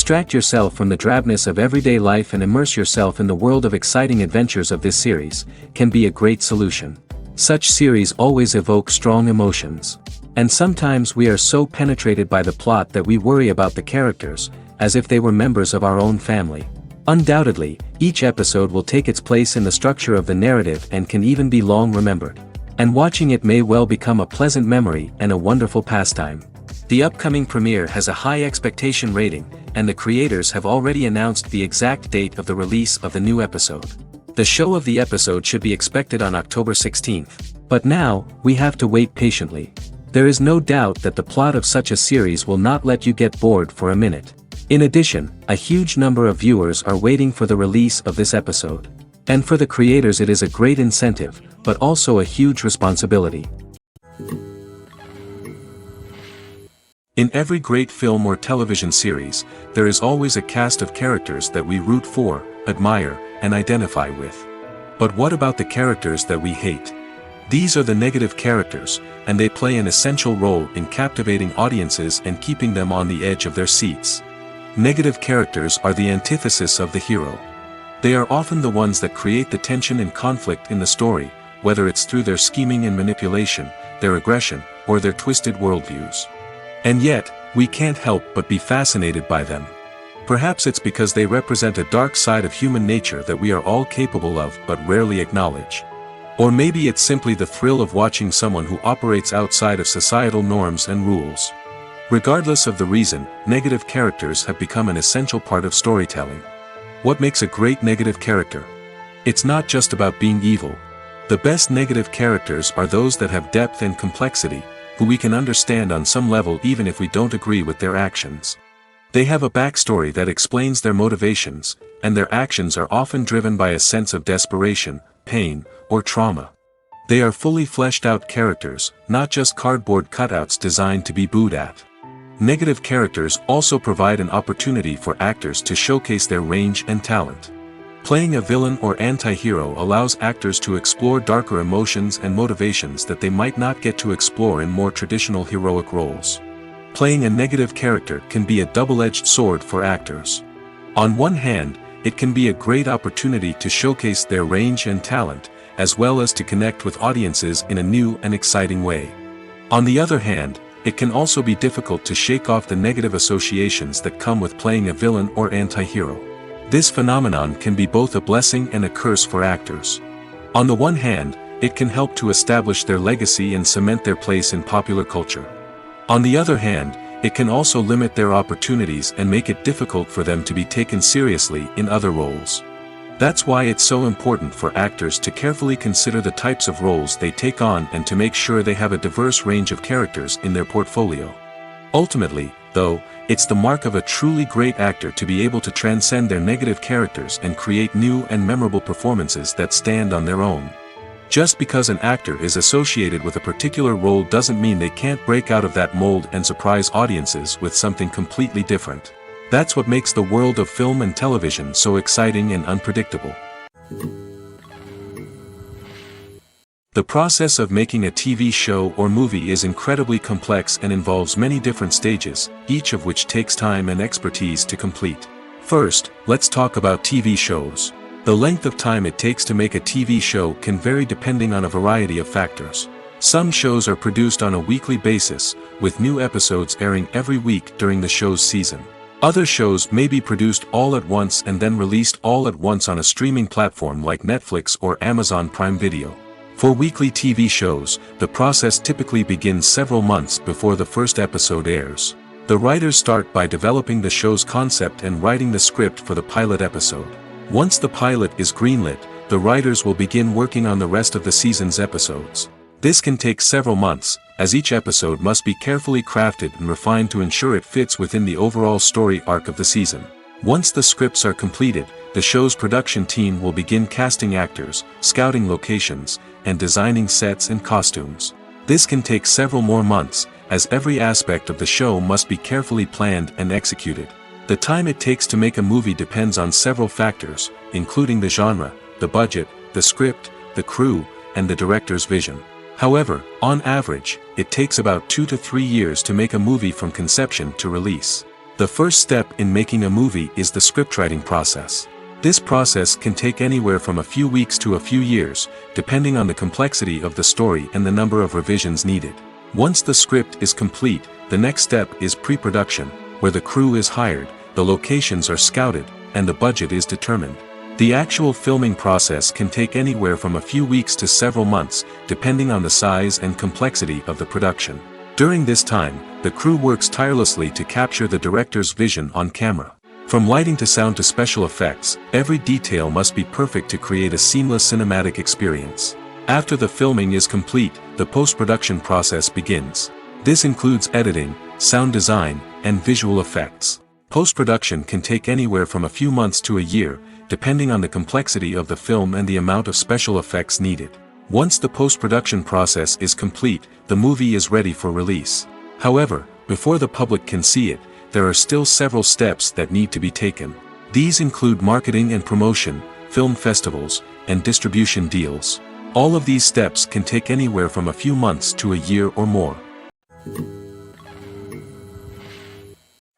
Distract yourself from the drabness of everyday life and immerse yourself in the world of exciting adventures of this series, can be a great solution. Such series always evoke strong emotions. And sometimes we are so penetrated by the plot that we worry about the characters, as if they were members of our own family. Undoubtedly, each episode will take its place in the structure of the narrative and can even be long remembered. And watching it may well become a pleasant memory and a wonderful pastime. The upcoming premiere has a high expectation rating, and the creators have already announced the exact date of the release of the new episode. The show of the episode should be expected on October 16th. But now, we have to wait patiently. There is no doubt that the plot of such a series will not let you get bored for a minute. In addition, a huge number of viewers are waiting for the release of this episode. And for the creators it is a great incentive, but also a huge responsibility. In every great film or television series, there is always a cast of characters that we root for, admire, and identify with. But what about the characters that we hate? These are the negative characters, and they play an essential role in captivating audiences and keeping them on the edge of their seats. Negative characters are the antithesis of the hero. They are often the ones that create the tension and conflict in the story, whether it's through their scheming and manipulation, their aggression, or their twisted worldviews. And yet, we can't help but be fascinated by them. Perhaps it's because they represent a dark side of human nature that we are all capable of but rarely acknowledge. Or maybe it's simply the thrill of watching someone who operates outside of societal norms and rules. Regardless of the reason, negative characters have become an essential part of storytelling. What makes a great negative character? It's not just about being evil. The best negative characters are those that have depth and complexity, who we can understand on some level even if we don't agree with their actions. They have a backstory that explains their motivations, and their actions are often driven by a sense of desperation, pain, or trauma. They are fully fleshed out characters, not just cardboard cutouts designed to be booed at. Negative characters also provide an opportunity for actors to showcase their range and talent. Playing a villain or anti-hero allows actors to explore darker emotions and motivations that they might not get to explore in more traditional heroic roles. Playing a negative character can be a double-edged sword for actors. On one hand, it can be a great opportunity to showcase their range and talent, as well as to connect with audiences in a new and exciting way. On the other hand, it can also be difficult to shake off the negative associations that come with playing a villain or anti-hero. This phenomenon can be both a blessing and a curse for actors. On the one hand, it can help to establish their legacy and cement their place in popular culture. On the other hand, it can also limit their opportunities and make it difficult for them to be taken seriously in other roles. That's why it's so important for actors to carefully consider the types of roles they take on and to make sure they have a diverse range of characters in their portfolio. Ultimately, though, it's the mark of a truly great actor to be able to transcend their negative characters and create new and memorable performances that stand on their own. Just because an actor is associated with a particular role doesn't mean they can't break out of that mold and surprise audiences with something completely different. That's what makes the world of film and television so exciting and unpredictable. The process of making a TV show or movie is incredibly complex and involves many different stages, each of which takes time and expertise to complete. First, let's talk about TV shows. The length of time it takes to make a TV show can vary depending on a variety of factors. Some shows are produced on a weekly basis, with new episodes airing every week during the show's season. Other shows may be produced all at once and then released all at once on a streaming platform like Netflix or Amazon Prime Video. For weekly TV shows, the process typically begins several months before the first episode airs. The writers start by developing the show's concept and writing the script for the pilot episode. Once the pilot is greenlit, the writers will begin working on the rest of the season's episodes. This can take several months, as each episode must be carefully crafted and refined to ensure it fits within the overall story arc of the season. Once the scripts are completed, the show's production team will begin casting actors, scouting locations, and designing sets and costumes. This can take several more months, as every aspect of the show must be carefully planned and executed. The time it takes to make a movie depends on several factors, including the genre, the budget, the script, the crew, and the director's vision. However, on average, it takes about 2 to 3 years to make a movie from conception to release. The first step in making a movie is the scriptwriting process. This process can take anywhere from a few weeks to a few years, depending on the complexity of the story and the number of revisions needed. Once the script is complete, the next step is pre-production, where the crew is hired, the locations are scouted, and the budget is determined. The actual filming process can take anywhere from a few weeks to several months, depending on the size and complexity of the production. During this time, the crew works tirelessly to capture the director's vision on camera. From lighting to sound to special effects, every detail must be perfect to create a seamless cinematic experience. After the filming is complete, the post-production process begins. This includes editing, sound design, and visual effects. Post-production can take anywhere from a few months to a year, depending on the complexity of the film and the amount of special effects needed. Once the post-production process is complete, the movie is ready for release. However, before the public can see it, there are still several steps that need to be taken. These include marketing and promotion, film festivals, and distribution deals. All of these steps can take anywhere from a few months to a year or more.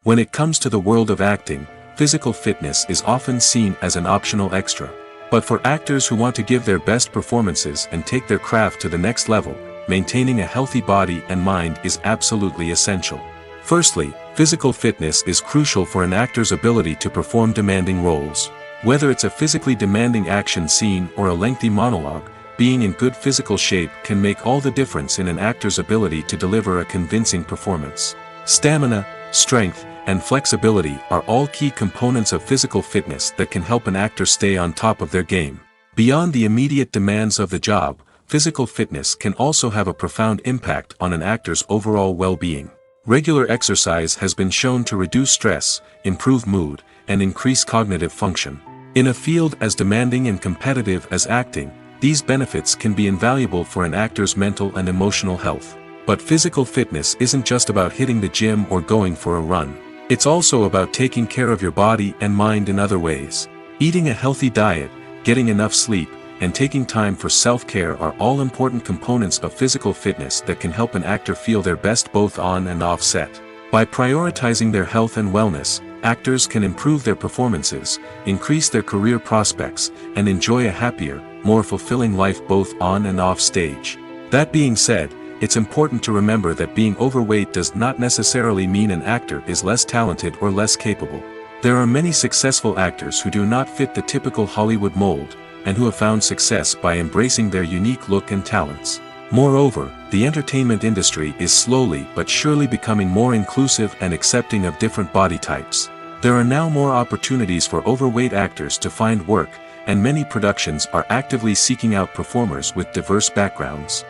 When it comes to the world of acting, physical fitness is often seen as an optional extra. But for actors who want to give their best performances and take their craft to the next level, maintaining a healthy body and mind is absolutely essential. Firstly, physical fitness is crucial for an actor's ability to perform demanding roles. Whether it's a physically demanding action scene or a lengthy monologue, being in good physical shape can make all the difference in an actor's ability to deliver a convincing performance. Stamina, strength, and flexibility are all key components of physical fitness that can help an actor stay on top of their game. Beyond the immediate demands of the job, physical fitness can also have a profound impact on an actor's overall well-being. Regular exercise has been shown to reduce stress, improve mood, and increase cognitive function. In a field as demanding and competitive as acting, these benefits can be invaluable for an actor's mental and emotional health. But physical fitness isn't just about hitting the gym or going for a run. It's also about taking care of your body and mind in other ways. Eating a healthy diet, getting enough sleep, and taking time for self-care are all important components of physical fitness that can help an actor feel their best both on and off set. By prioritizing their health and wellness, actors can improve their performances, increase their career prospects, and enjoy a happier, more fulfilling life both on and off stage. That being said, it's important to remember that being overweight does not necessarily mean an actor is less talented or less capable. There are many successful actors who do not fit the typical Hollywood mold, and who have found success by embracing their unique look and talents. Moreover, the entertainment industry is slowly but surely becoming more inclusive and accepting of different body types. There are now more opportunities for overweight actors to find work, and many productions are actively seeking out performers with diverse backgrounds.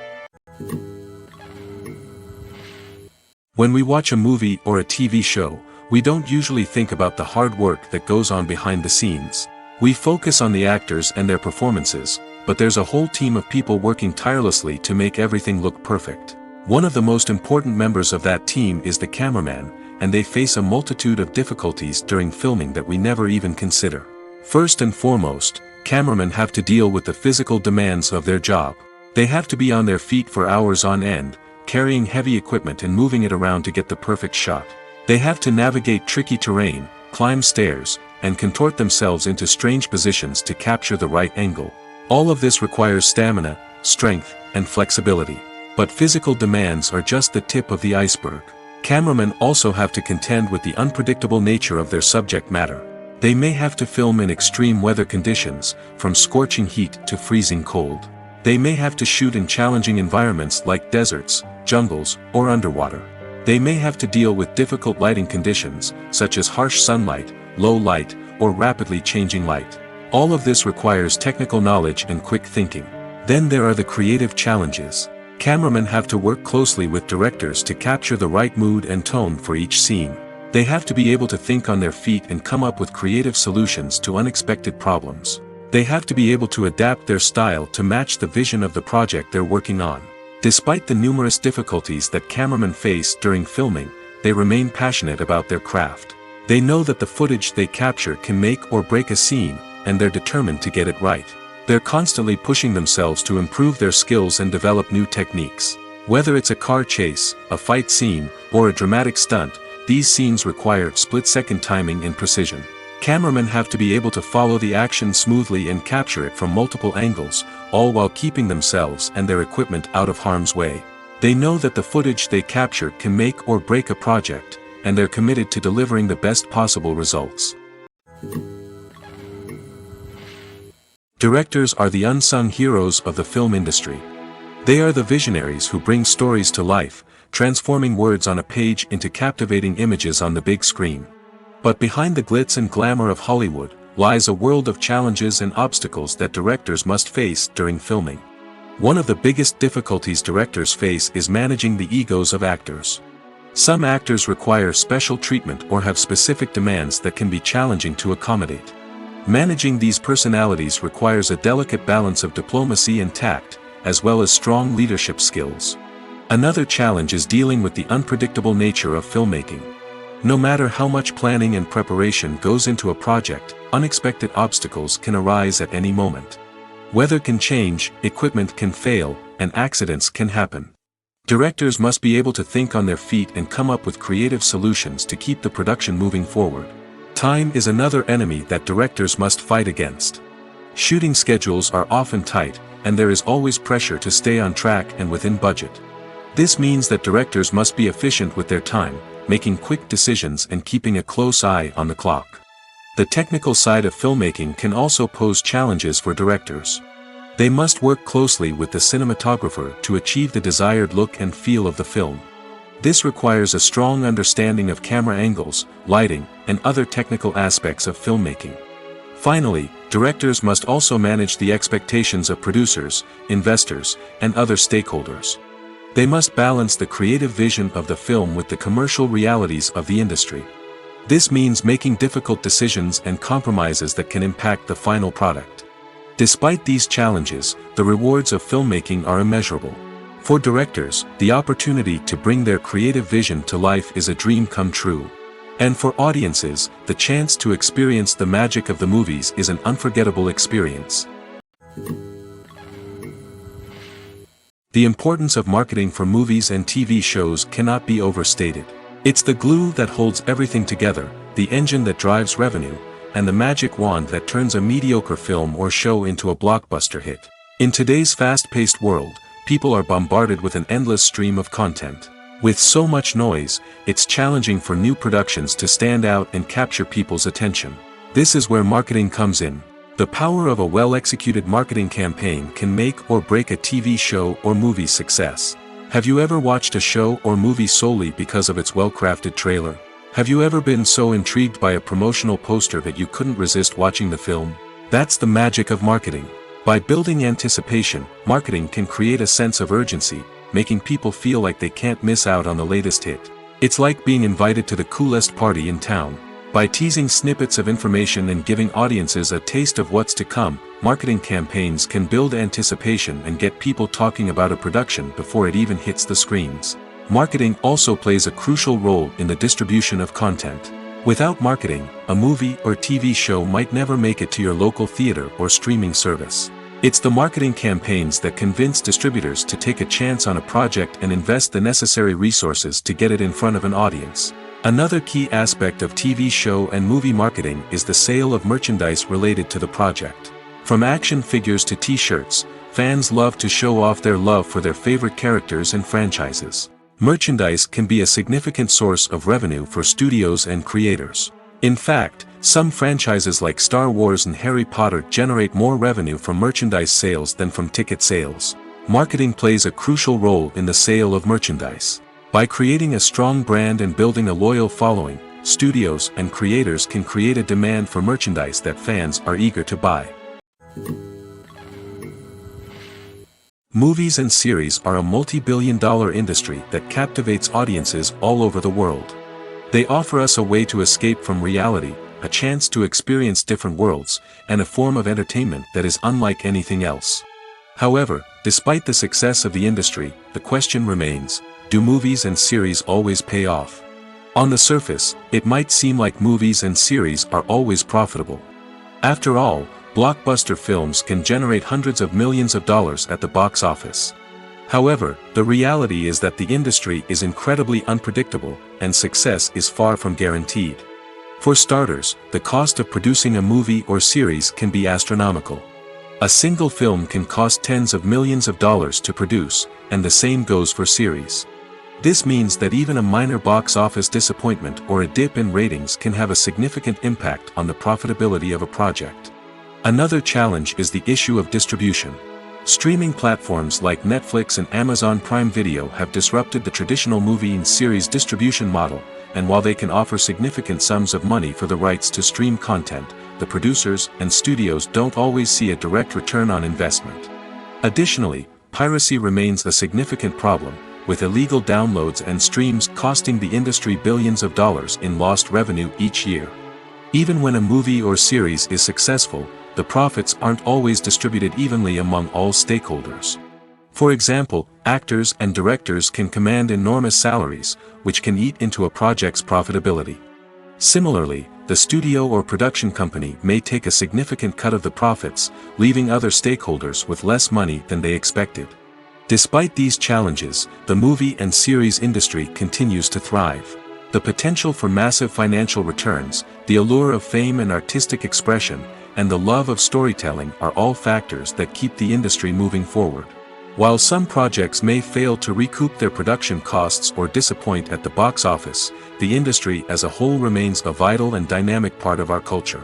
When we watch a movie or a TV show, we don't usually think about the hard work that goes on behind the scenes. We focus on the actors and their performances, but there's a whole team of people working tirelessly to make everything look perfect. One of the most important members of that team is the cameraman, and they face a multitude of difficulties during filming that we never even consider. First and foremost, cameramen have to deal with the physical demands of their job. They have to be on their feet for hours on end, carrying heavy equipment and moving it around to get the perfect shot. They have to navigate tricky terrain, climb stairs, and contort themselves into strange positions to capture the right angle. All of this requires stamina, strength, and flexibility. But physical demands are just the tip of the iceberg. Cameramen also have to contend with the unpredictable nature of their subject matter. They may have to film in extreme weather conditions, from scorching heat to freezing cold. They may have to shoot in challenging environments like deserts, jungles, or underwater. They may have to deal with difficult lighting conditions, such as harsh sunlight, low light, or rapidly changing light. All of this requires technical knowledge and quick thinking. Then there are the creative challenges. Cameramen have to work closely with directors to capture the right mood and tone for each scene. They have to be able to think on their feet and come up with creative solutions to unexpected problems. They have to be able to adapt their style to match the vision of the project they're working on. Despite the numerous difficulties that cameramen face during filming, they remain passionate about their craft. They know that the footage they capture can make or break a scene, and they're determined to get it right. They're constantly pushing themselves to improve their skills and develop new techniques. Whether it's a car chase, a fight scene, or a dramatic stunt, these scenes require split-second timing and precision. Cameramen have to be able to follow the action smoothly and capture it from multiple angles, all while keeping themselves and their equipment out of harm's way. They know that the footage they capture can make or break a project, and they're committed to delivering the best possible results. Directors are the unsung heroes of the film industry. They are the visionaries who bring stories to life, transforming words on a page into captivating images on the big screen. But behind the glitz and glamour of Hollywood, lies a world of challenges and obstacles that directors must face during filming. One of the biggest difficulties directors face is managing the egos of actors. Some actors require special treatment or have specific demands that can be challenging to accommodate. Managing these personalities requires a delicate balance of diplomacy and tact, as well as strong leadership skills. Another challenge is dealing with the unpredictable nature of filmmaking. No matter how much planning and preparation goes into a project, unexpected obstacles can arise at any moment. Weather can change, equipment can fail, and accidents can happen. Directors must be able to think on their feet and come up with creative solutions to keep the production moving forward. Time is another enemy that directors must fight against. Shooting schedules are often tight, and there is always pressure to stay on track and within budget. This means that directors must be efficient with their time, making quick decisions and keeping a close eye on the clock. The technical side of filmmaking can also pose challenges for directors. They must work closely with the cinematographer to achieve the desired look and feel of the film. This requires a strong understanding of camera angles, lighting, and other technical aspects of filmmaking. Finally, directors must also manage the expectations of producers, investors, and other stakeholders. They must balance the creative vision of the film with the commercial realities of the industry. This means making difficult decisions and compromises that can impact the final product. Despite these challenges, the rewards of filmmaking are immeasurable. For directors, the opportunity to bring their creative vision to life is a dream come true. And for audiences, the chance to experience the magic of the movies is an unforgettable experience. The importance of marketing for movies and TV shows cannot be overstated. It's the glue that holds everything together, the engine that drives revenue, and the magic wand that turns a mediocre film or show into a blockbuster hit. In today's fast-paced world, people are bombarded with an endless stream of content. With so much noise, it's challenging for new productions to stand out and capture people's attention. This is where marketing comes in. The power of a well-executed marketing campaign can make or break a TV show or movie's success. Have you ever watched a show or movie solely because of its well-crafted trailer? Have you ever been so intrigued by a promotional poster that you couldn't resist watching the film? That's the magic of marketing. By building anticipation, marketing can create a sense of urgency, making people feel like they can't miss out on the latest hit. It's like being invited to the coolest party in town. By teasing snippets of information and giving audiences a taste of what's to come, marketing campaigns can build anticipation and get people talking about a production before it even hits the screens. Marketing also plays a crucial role in the distribution of content. Without marketing, a movie or TV show might never make it to your local theater or streaming service. It's the marketing campaigns that convince distributors to take a chance on a project and invest the necessary resources to get it in front of an audience. Another key aspect of TV show and movie marketing is the sale of merchandise related to the project. From action figures to t-shirts, fans love to show off their love for their favorite characters and franchises. Merchandise can be a significant source of revenue for studios and creators. In fact, some franchises like Star Wars and Harry Potter generate more revenue from merchandise sales than from ticket sales. Marketing plays a crucial role in the sale of merchandise. By creating a strong brand and building a loyal following, studios and creators can create a demand for merchandise that fans are eager to buy. Movies and series are a multi-billion-dollar industry that captivates audiences all over the world. They offer us a way to escape from reality, a chance to experience different worlds, and a form of entertainment that is unlike anything else. However, despite the success of the industry, the question remains: do movies and series always pay off? On the surface, it might seem like movies and series are always profitable. After all, blockbuster films can generate hundreds of millions of dollars at the box office. However, the reality is that the industry is incredibly unpredictable, and success is far from guaranteed. For starters, the cost of producing a movie or series can be astronomical. A single film can cost tens of millions of dollars to produce, and the same goes for series. This means that even a minor box office disappointment or a dip in ratings can have a significant impact on the profitability of a project. Another challenge is the issue of distribution. Streaming platforms like Netflix and Amazon Prime Video have disrupted the traditional movie and series distribution model, and while they can offer significant sums of money for the rights to stream content, the producers and studios don't always see a direct return on investment. Additionally, piracy remains a significant problem, with illegal downloads and streams costing the industry billions of dollars in lost revenue each year. Even when a movie or series is successful, the profits aren't always distributed evenly among all stakeholders. For example, actors and directors can command enormous salaries, which can eat into a project's profitability. Similarly, the studio or production company may take a significant cut of the profits, leaving other stakeholders with less money than they expected. Despite these challenges, the movie and series industry continues to thrive. The potential for massive financial returns, the allure of fame and artistic expression, and the love of storytelling are all factors that keep the industry moving forward. While some projects may fail to recoup their production costs or disappoint at the box office, the industry as a whole remains a vital and dynamic part of our culture.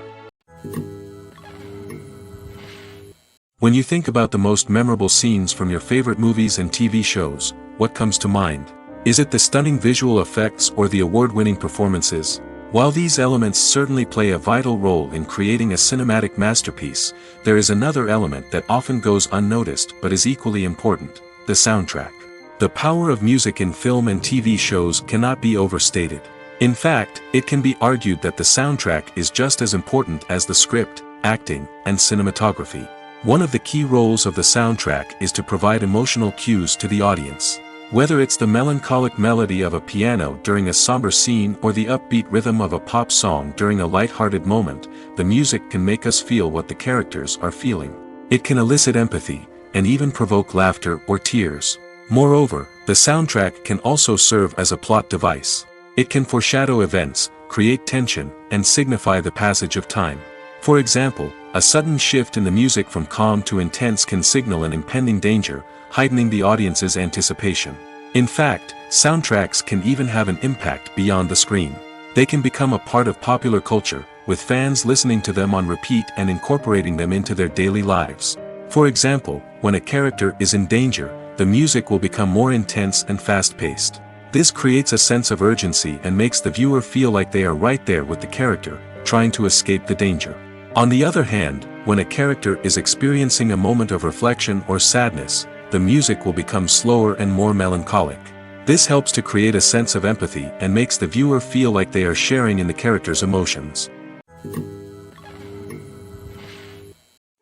When you think about the most memorable scenes from your favorite movies and TV shows, what comes to mind? Is it the stunning visual effects or the award-winning performances? While these elements certainly play a vital role in creating a cinematic masterpiece, there is another element that often goes unnoticed but is equally important: the soundtrack. The power of music in film and TV shows cannot be overstated. In fact, it can be argued that the soundtrack is just as important as the script, acting, and cinematography. One of the key roles of the soundtrack is to provide emotional cues to the audience. Whether it's the melancholic melody of a piano during a somber scene or the upbeat rhythm of a pop song during a light-hearted moment, the music can make us feel what the characters are feeling. It can elicit empathy, and even provoke laughter or tears. Moreover, the soundtrack can also serve as a plot device. It can foreshadow events, create tension, and signify the passage of time. For example, a sudden shift in the music from calm to intense can signal an impending danger, heightening the audience's anticipation. In fact, soundtracks can even have an impact beyond the screen. They can become a part of popular culture, with fans listening to them on repeat and incorporating them into their daily lives. For example, when a character is in danger, the music will become more intense and fast-paced. This creates a sense of urgency and makes the viewer feel like they are right there with the character, trying to escape the danger. On the other hand, when a character is experiencing a moment of reflection or sadness, the music will become slower and more melancholic. This helps to create a sense of empathy and makes the viewer feel like they are sharing in the character's emotions.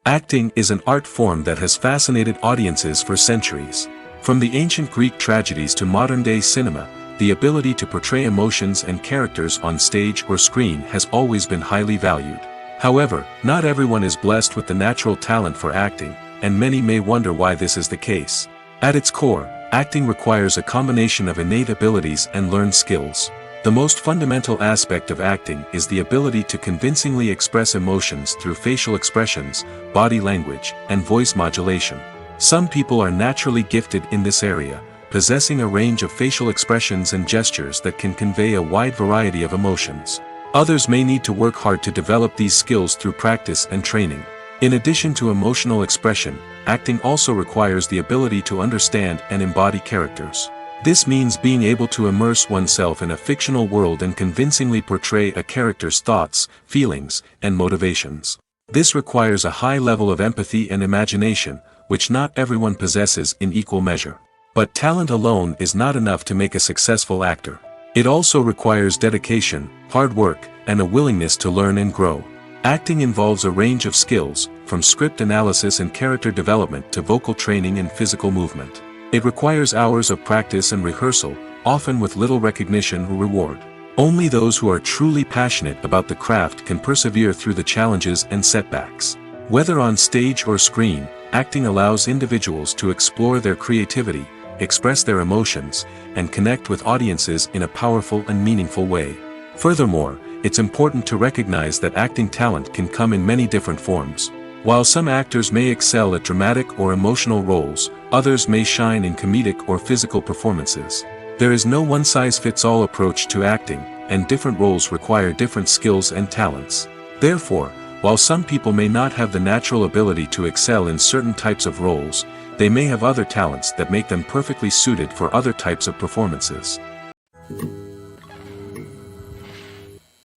Acting is an art form that has fascinated audiences for centuries. From the ancient Greek tragedies to modern-day cinema, the ability to portray emotions and characters on stage or screen has always been highly valued. However, not everyone is blessed with the natural talent for acting, and many may wonder why this is the case. At its core, acting requires a combination of innate abilities and learned skills. The most fundamental aspect of acting is the ability to convincingly express emotions through facial expressions, body language, and voice modulation. Some people are naturally gifted in this area, possessing a range of facial expressions and gestures that can convey a wide variety of emotions. Others may need to work hard to develop these skills through practice and training. In addition to emotional expression, acting also requires the ability to understand and embody characters. This means being able to immerse oneself in a fictional world and convincingly portray a character's thoughts, feelings, and motivations. This requires a high level of empathy and imagination, which not everyone possesses in equal measure. But talent alone is not enough to make a successful actor. It also requires dedication, hard work, and a willingness to learn and grow. Acting involves a range of skills, from script analysis and character development to vocal training and physical movement. It requires hours of practice and rehearsal, often with little recognition or reward. Only those who are truly passionate about the craft can persevere through the challenges and setbacks. Whether on stage or screen, acting allows individuals to explore their creativity, express their emotions, and connect with audiences in a powerful and meaningful way. Furthermore, it's important to recognize that acting talent can come in many different forms. While some actors may excel at dramatic or emotional roles, others may shine in comedic or physical performances. There is no one-size-fits-all approach to acting, and different roles require different skills and talents. Therefore, while some people may not have the natural ability to excel in certain types of roles, they may have other talents that make them perfectly suited for other types of performances.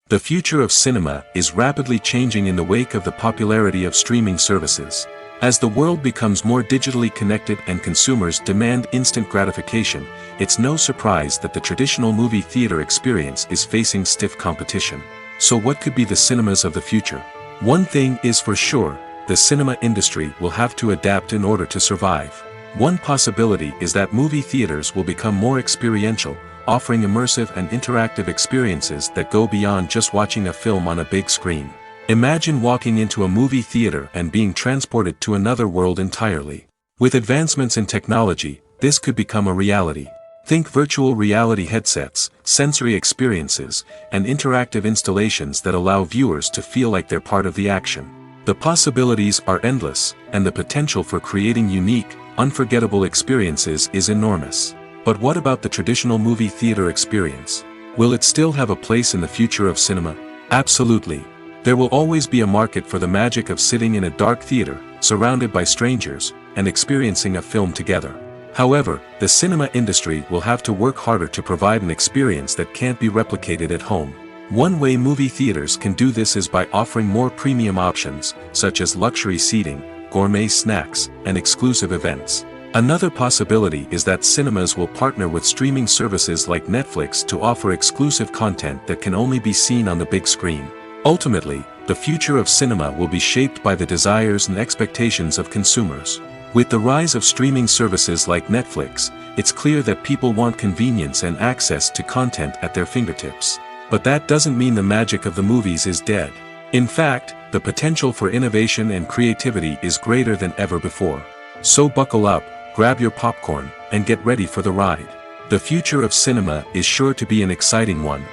The future of cinema is rapidly changing in the wake of the popularity of streaming services. As the world becomes more digitally connected and consumers demand instant gratification, it's no surprise that the traditional movie theater experience is facing stiff competition. So what could be the cinemas of the future? One thing is for sure, the cinema industry will have to adapt in order to survive. One possibility is that movie theaters will become more experiential, offering immersive and interactive experiences that go beyond just watching a film on a big screen. Imagine walking into a movie theater and being transported to another world entirely. With advancements in technology, this could become a reality. Think virtual reality headsets, sensory experiences, and interactive installations that allow viewers to feel like they're part of the action. The possibilities are endless, and the potential for creating unique, unforgettable experiences is enormous. But what about the traditional movie theater experience? Will it still have a place in the future of cinema? Absolutely. There will always be a market for the magic of sitting in a dark theater, surrounded by strangers, and experiencing a film together. However, the cinema industry will have to work harder to provide an experience that can't be replicated at home. One way movie theaters can do this is by offering more premium options, such as luxury seating, gourmet snacks, and exclusive events. Another possibility is that cinemas will partner with streaming services like Netflix to offer exclusive content that can only be seen on the big screen. Ultimately, the future of cinema will be shaped by the desires and expectations of consumers. With the rise of streaming services like Netflix, it's clear that people want convenience and access to content at their fingertips. But that doesn't mean the magic of the movies is dead. In fact, the potential for innovation and creativity is greater than ever before. So buckle up, grab your popcorn, and get ready for the ride. The future of cinema is sure to be an exciting one.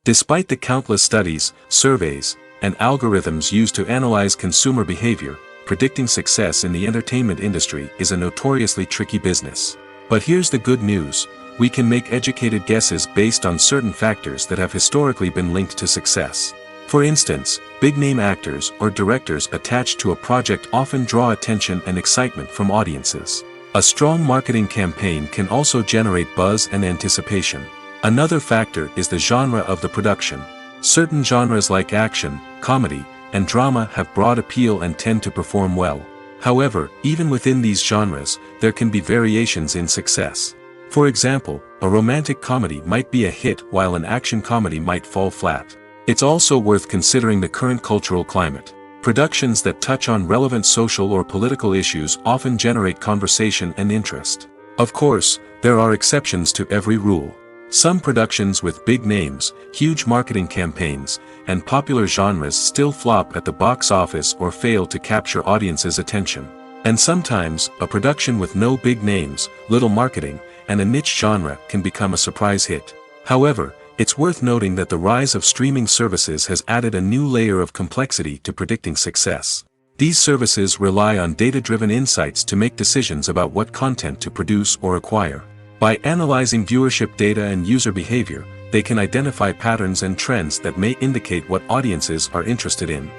Despite the countless studies, surveys, and algorithms used to analyze consumer behavior, predicting success in the entertainment industry is a notoriously tricky business. But here's the good news: we can make educated guesses based on certain factors that have historically been linked to success. For instance, big-name actors or directors attached to a project often draw attention and excitement from audiences. A strong marketing campaign can also generate buzz and anticipation. Another factor is the genre of the production. Certain genres like action, comedy, and drama have broad appeal and tend to perform well. However, even within these genres, there can be variations in success. For example, a romantic comedy might be a hit while an action comedy might fall flat. It's also worth considering the current cultural climate. Productions that touch on relevant social or political issues often generate conversation and interest. Of course, there are exceptions to every rule. Some productions with big names, huge marketing campaigns, and popular genres still flop at the box office or fail to capture audiences' attention. And sometimes, a production with no big names, little marketing, and a niche genre can become a surprise hit. However, it's worth noting that the rise of streaming services has added a new layer of complexity to predicting success. These services rely on data-driven insights to make decisions about what content to produce or acquire. By analyzing viewership data and user behavior, they can identify patterns and trends that may indicate what audiences are interested in.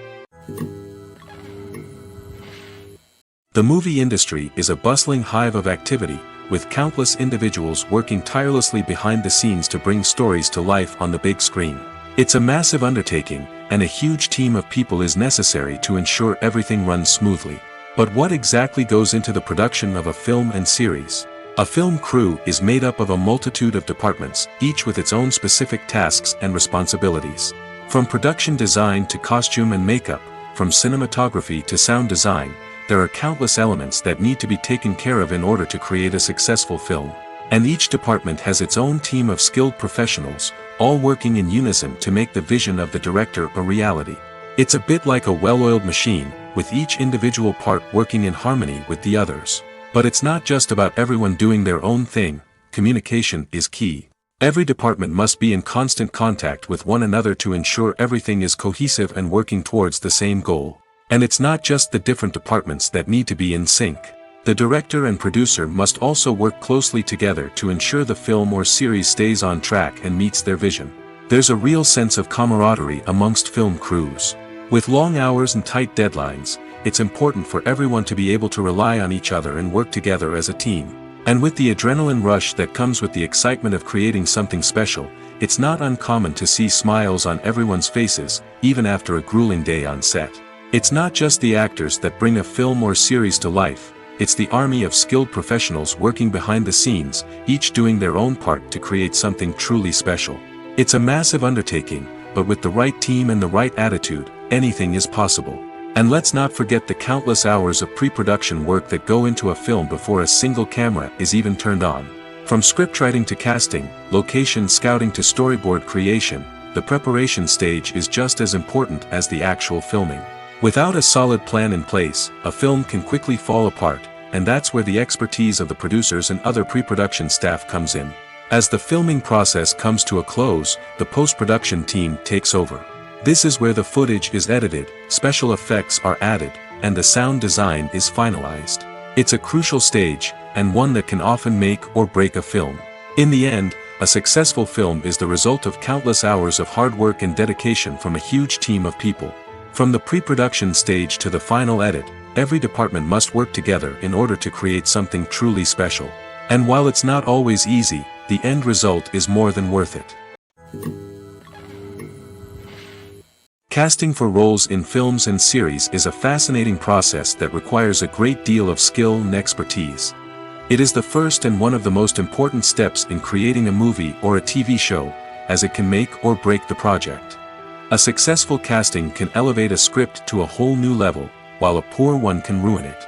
The movie industry is a bustling hive of activity, with countless individuals working tirelessly behind the scenes to bring stories to life on the big screen. It's a massive undertaking, and a huge team of people is necessary to ensure everything runs smoothly. But what exactly goes into the production of a film and series? A film crew is made up of a multitude of departments, each with its own specific tasks and responsibilities. From production design to costume and makeup, from cinematography to sound design, there are countless elements that need to be taken care of in order to create a successful film. And each department has its own team of skilled professionals, all working in unison to make the vision of the director a reality. It's a bit like a well-oiled machine, with each individual part working in harmony with the others. But it's not just about everyone doing their own thing, communication is key. Every department must be in constant contact with one another to ensure everything is cohesive and working towards the same goal. And it's not just the different departments that need to be in sync. The director and producer must also work closely together to ensure the film or series stays on track and meets their vision. There's a real sense of camaraderie amongst film crews. With long hours and tight deadlines, it's important for everyone to be able to rely on each other and work together as a team. And with the adrenaline rush that comes with the excitement of creating something special, it's not uncommon to see smiles on everyone's faces, even after a grueling day on set. It's not just the actors that bring a film or series to life, it's the army of skilled professionals working behind the scenes, each doing their own part to create something truly special. It's a massive undertaking, but with the right team and the right attitude, anything is possible. And let's not forget the countless hours of pre-production work that go into a film before a single camera is even turned on. From scriptwriting to casting, location scouting to storyboard creation, the preparation stage is just as important as the actual filming. Without a solid plan in place, a film can quickly fall apart, and that's where the expertise of the producers and other pre-production staff comes in. As the filming process comes to a close, the post-production team takes over. This is where the footage is edited, special effects are added, and the sound design is finalized. It's a crucial stage, and one that can often make or break a film. In the end, a successful film is the result of countless hours of hard work and dedication from a huge team of people. From the pre-production stage to the final edit, every department must work together in order to create something truly special. And while it's not always easy, the end result is more than worth it. Casting for roles in films and series is a fascinating process that requires a great deal of skill and expertise. It is the first and one of the most important steps in creating a movie or a TV show, as it can make or break the project. A successful casting can elevate a script to a whole new level, while a poor one can ruin it.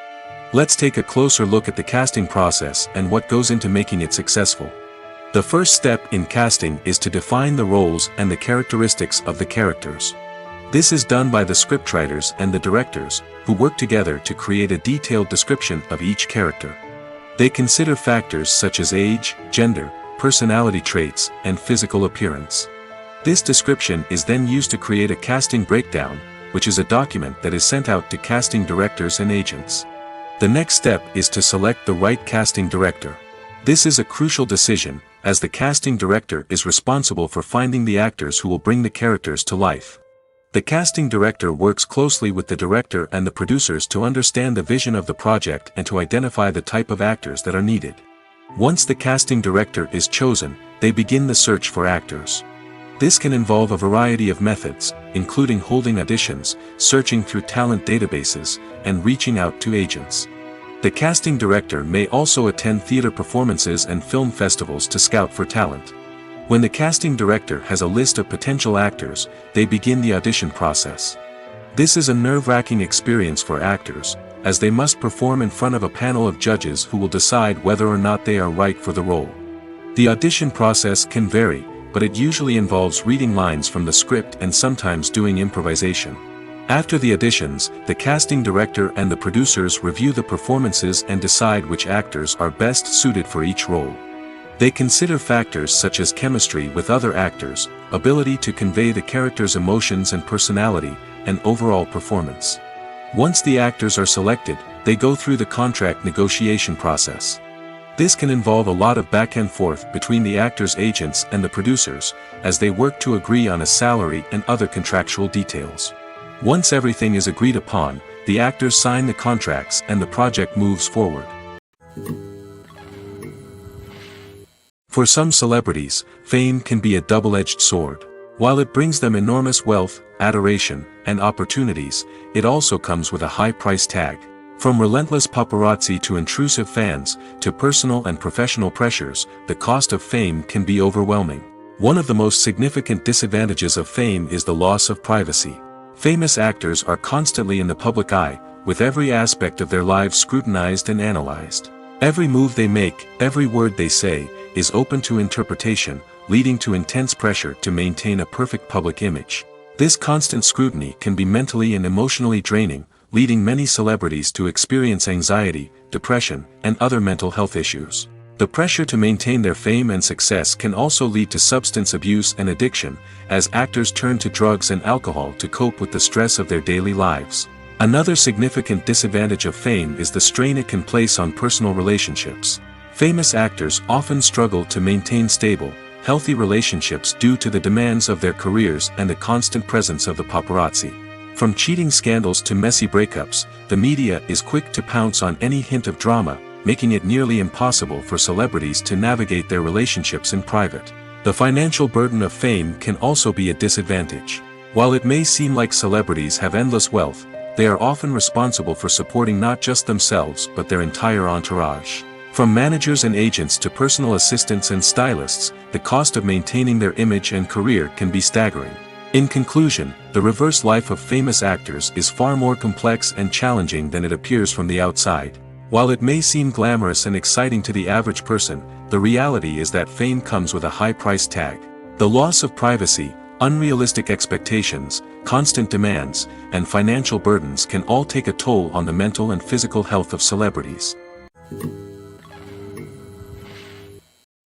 Let's take a closer look at the casting process and what goes into making it successful. The first step in casting is to define the roles and the characteristics of the characters. This is done by the scriptwriters and the directors, who work together to create a detailed description of each character. They consider factors such as age, gender, personality traits, and physical appearance. This description is then used to create a casting breakdown, which is a document that is sent out to casting directors and agents. The next step is to select the right casting director. This is a crucial decision, as the casting director is responsible for finding the actors who will bring the characters to life. The casting director works closely with the director and the producers to understand the vision of the project and to identify the type of actors that are needed. Once the casting director is chosen, they begin the search for actors. This can involve a variety of methods, including holding auditions, searching through talent databases, and reaching out to agents. The casting director may also attend theater performances and film festivals to scout for talent. When the casting director has a list of potential actors, they begin the audition process. This is a nerve-wracking experience for actors, as they must perform in front of a panel of judges who will decide whether or not they are right for the role. The audition process can vary, but it usually involves reading lines from the script and sometimes doing improvisation. After the auditions, the casting director and the producers review the performances and decide which actors are best suited for each role. They consider factors such as chemistry with other actors, ability to convey the character's emotions and personality, and overall performance. Once the actors are selected, they go through the contract negotiation process. This can involve a lot of back and forth between the actors' agents and the producers, as they work to agree on a salary and other contractual details. Once everything is agreed upon, the actors sign the contracts and the project moves forward. For some celebrities, fame can be a double-edged sword. While it brings them enormous wealth, adoration, and opportunities, it also comes with a high price tag. From relentless paparazzi to intrusive fans, to personal and professional pressures, the cost of fame can be overwhelming. One of the most significant disadvantages of fame is the loss of privacy. Famous actors are constantly in the public eye, with every aspect of their lives scrutinized and analyzed. Every move they make, every word they say, is open to interpretation, leading to intense pressure to maintain a perfect public image. This constant scrutiny can be mentally and emotionally draining, leading many celebrities to experience anxiety, depression, and other mental health issues. The pressure to maintain their fame and success can also lead to substance abuse and addiction, as actors turn to drugs and alcohol to cope with the stress of their daily lives. Another significant disadvantage of fame is the strain it can place on personal relationships. Famous actors often struggle to maintain stable, healthy relationships due to the demands of their careers and the constant presence of the paparazzi. From cheating scandals to messy breakups, the media is quick to pounce on any hint of drama, making it nearly impossible for celebrities to navigate their relationships in private. The financial burden of fame can also be a disadvantage. While it may seem like celebrities have endless wealth, they are often responsible for supporting not just themselves but their entire entourage. From managers and agents to personal assistants and stylists, the cost of maintaining their image and career can be staggering. In conclusion, the reverse life of famous actors is far more complex and challenging than it appears from the outside. While it may seem glamorous and exciting to the average person, the reality is that fame comes with a high price tag. The loss of privacy, unrealistic expectations, constant demands, and financial burdens can all take a toll on the mental and physical health of celebrities.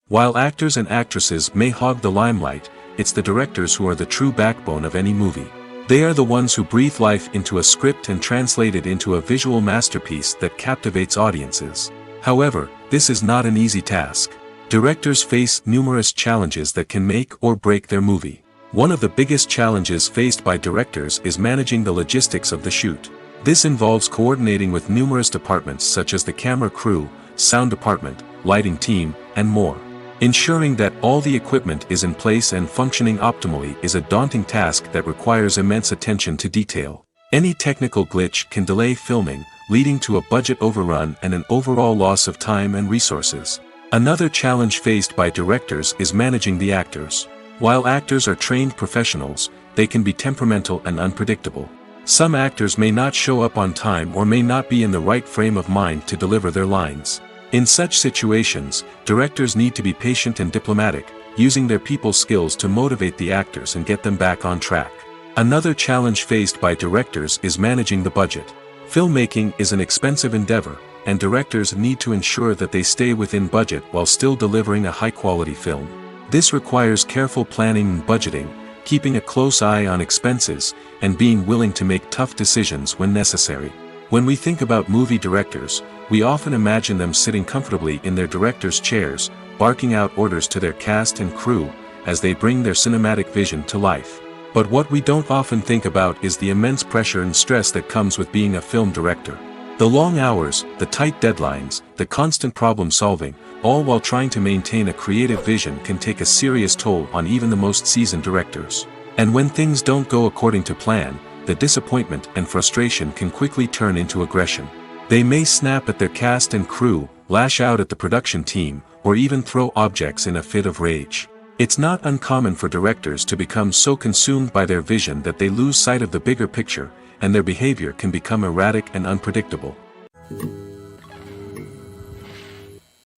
While actors and actresses may hog the limelight, it's the directors who are the true backbone of any movie. They are the ones who breathe life into a script and translate it into a visual masterpiece that captivates audiences. However, this is not an easy task. Directors face numerous challenges that can make or break their movie. One of the biggest challenges faced by directors is managing the logistics of the shoot. This involves coordinating with numerous departments such as the camera crew, sound department, lighting team, and more. Ensuring that all the equipment is in place and functioning optimally is a daunting task that requires immense attention to detail. Any technical glitch can delay filming, leading to a budget overrun and an overall loss of time and resources. Another challenge faced by directors is managing the actors. While actors are trained professionals, they can be temperamental and unpredictable. Some actors may not show up on time or may not be in the right frame of mind to deliver their lines. In such situations, directors need to be patient and diplomatic, using their people skills to motivate the actors and get them back on track. Another challenge faced by directors is managing the budget. Filmmaking is an expensive endeavor, and directors need to ensure that they stay within budget while still delivering a high-quality film. This requires careful planning and budgeting, keeping a close eye on expenses, and being willing to make tough decisions when necessary. When we think about movie directors, we often imagine them sitting comfortably in their director's chairs, barking out orders to their cast and crew, as they bring their cinematic vision to life. But what we don't often think about is the immense pressure and stress that comes with being a film director. The long hours, the tight deadlines, the constant problem solving, all while trying to maintain a creative vision can take a serious toll on even the most seasoned directors. And when things don't go according to plan, the disappointment and frustration can quickly turn into aggression. They may snap at their cast and crew, lash out at the production team, or even throw objects in a fit of rage. It's not uncommon for directors to become so consumed by their vision that they lose sight of the bigger picture, and their behavior can become erratic and unpredictable.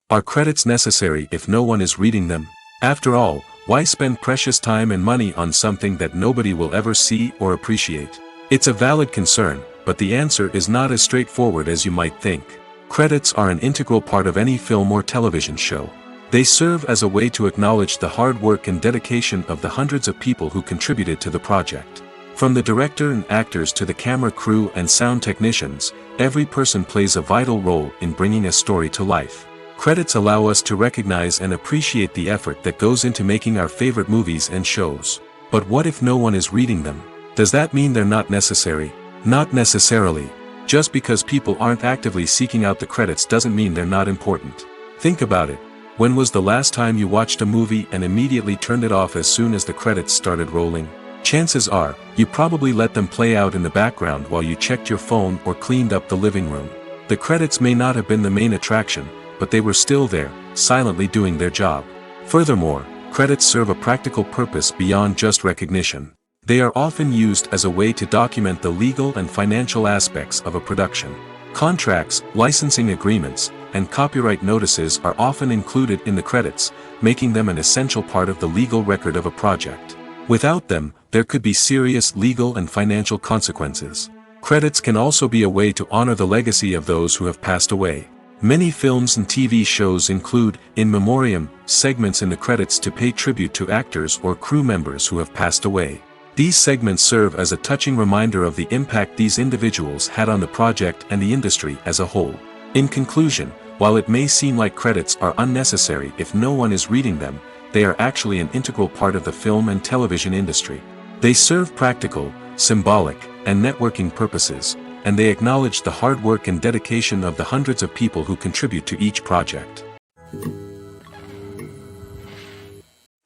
Are credits necessary if no one is reading them? After all, why spend precious time and money on something that nobody will ever see or appreciate? It's a valid concern, but the answer is not as straightforward as you might think. Credits are an integral part of any film or television show. They serve as a way to acknowledge the hard work and dedication of the hundreds of people who contributed to the project. From the director and actors to the camera crew and sound technicians, every person plays a vital role in bringing a story to life. Credits allow us to recognize and appreciate the effort that goes into making our favorite movies and shows. But what if no one is reading them? Does that mean they're not necessary? Not necessarily. Just because people aren't actively seeking out the credits doesn't mean they're not important. Think about it. When was the last time you watched a movie and immediately turned it off as soon as the credits started rolling? Chances are, you probably let them play out in the background while you checked your phone or cleaned up the living room. The credits may not have been the main attraction, but they were still there, silently doing their job. Furthermore, credits serve a practical purpose beyond just recognition. They are often used as a way to document the legal and financial aspects of a production. Contracts, licensing agreements, and copyright notices are often included in the credits, making them an essential part of the legal record of a project. Without them, there could be serious legal and financial consequences. Credits can also be a way to honor the legacy of those who have passed away. Many films and TV shows include, in memoriam, segments in the credits to pay tribute to actors or crew members who have passed away. These segments serve as a touching reminder of the impact these individuals had on the project and the industry as a whole. In conclusion, while it may seem like credits are unnecessary if no one is reading them, they are actually an integral part of the film and television industry. They serve practical, symbolic, and networking purposes, and they acknowledge the hard work and dedication of the hundreds of people who contribute to each project.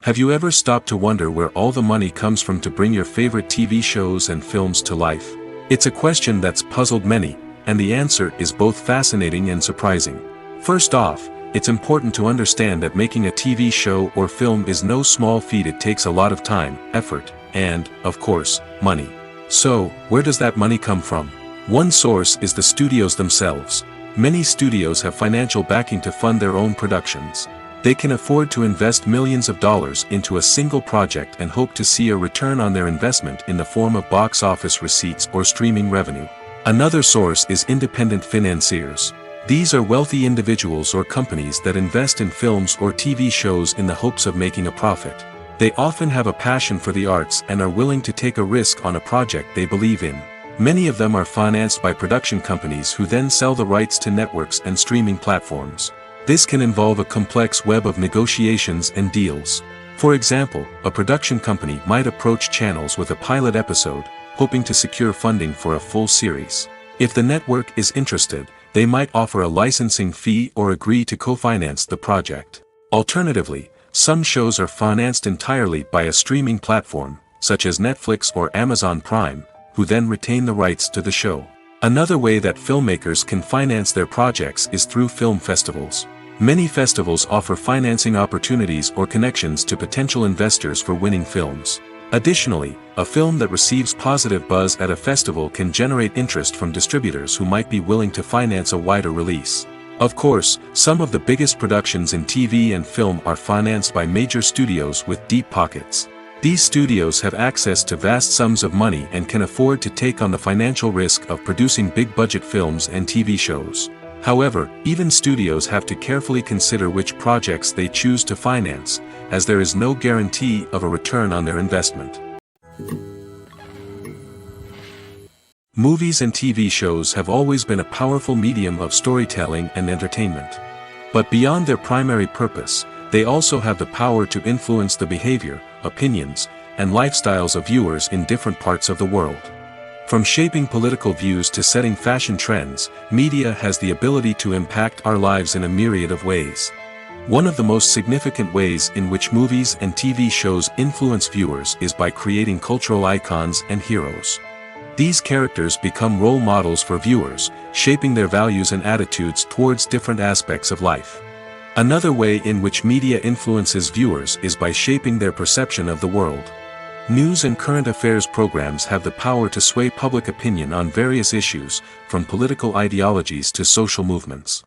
Have you ever stopped to wonder where all the money comes from to bring your favorite TV shows and films to life? It's a question that's puzzled many, and the answer is both fascinating and surprising. First off, it's important to understand that making a TV show or film is no small feat. It takes a lot of time, effort, and, of course, money. So, where does that money come from? One source is the studios themselves. Many studios have financial backing to fund their own productions. They can afford to invest millions of dollars into a single project and hope to see a return on their investment in the form of box office receipts or streaming revenue. Another source is independent financiers. These are wealthy individuals or companies that invest in films or TV shows in the hopes of making a profit. They often have a passion for the arts and are willing to take a risk on a project they believe in. Many of them are financed by production companies who then sell the rights to networks and streaming platforms. This can involve a complex web of negotiations and deals. For example, a production company might approach channels with a pilot episode, hoping to secure funding for a full series. If the network is interested, they might offer a licensing fee or agree to co-finance the project. Alternatively, some shows are financed entirely by a streaming platform, such as Netflix or Amazon Prime, who then retain the rights to the show. Another way that filmmakers can finance their projects is through film festivals. Many festivals offer financing opportunities or connections to potential investors for winning films. Additionally, a film that receives positive buzz at a festival can generate interest from distributors who might be willing to finance a wider release. Of course, some of the biggest productions in TV and film are financed by major studios with deep pockets. These studios have access to vast sums of money and can afford to take on the financial risk of producing big-budget films and TV shows. However, even studios have to carefully consider which projects they choose to finance, as there is no guarantee of a return on their investment. Movies and TV shows have always been a powerful medium of storytelling and entertainment. But beyond their primary purpose, they also have the power to influence the behavior, opinions, and lifestyles of viewers in different parts of the world. From shaping political views to setting fashion trends, media has the ability to impact our lives in a myriad of ways. One of the most significant ways in which movies and TV shows influence viewers is by creating cultural icons and heroes. These characters become role models for viewers, shaping their values and attitudes towards different aspects of life. Another way in which media influences viewers is by shaping their perception of the world. News and current affairs programs have the power to sway public opinion on various issues, from political ideologies to social movements.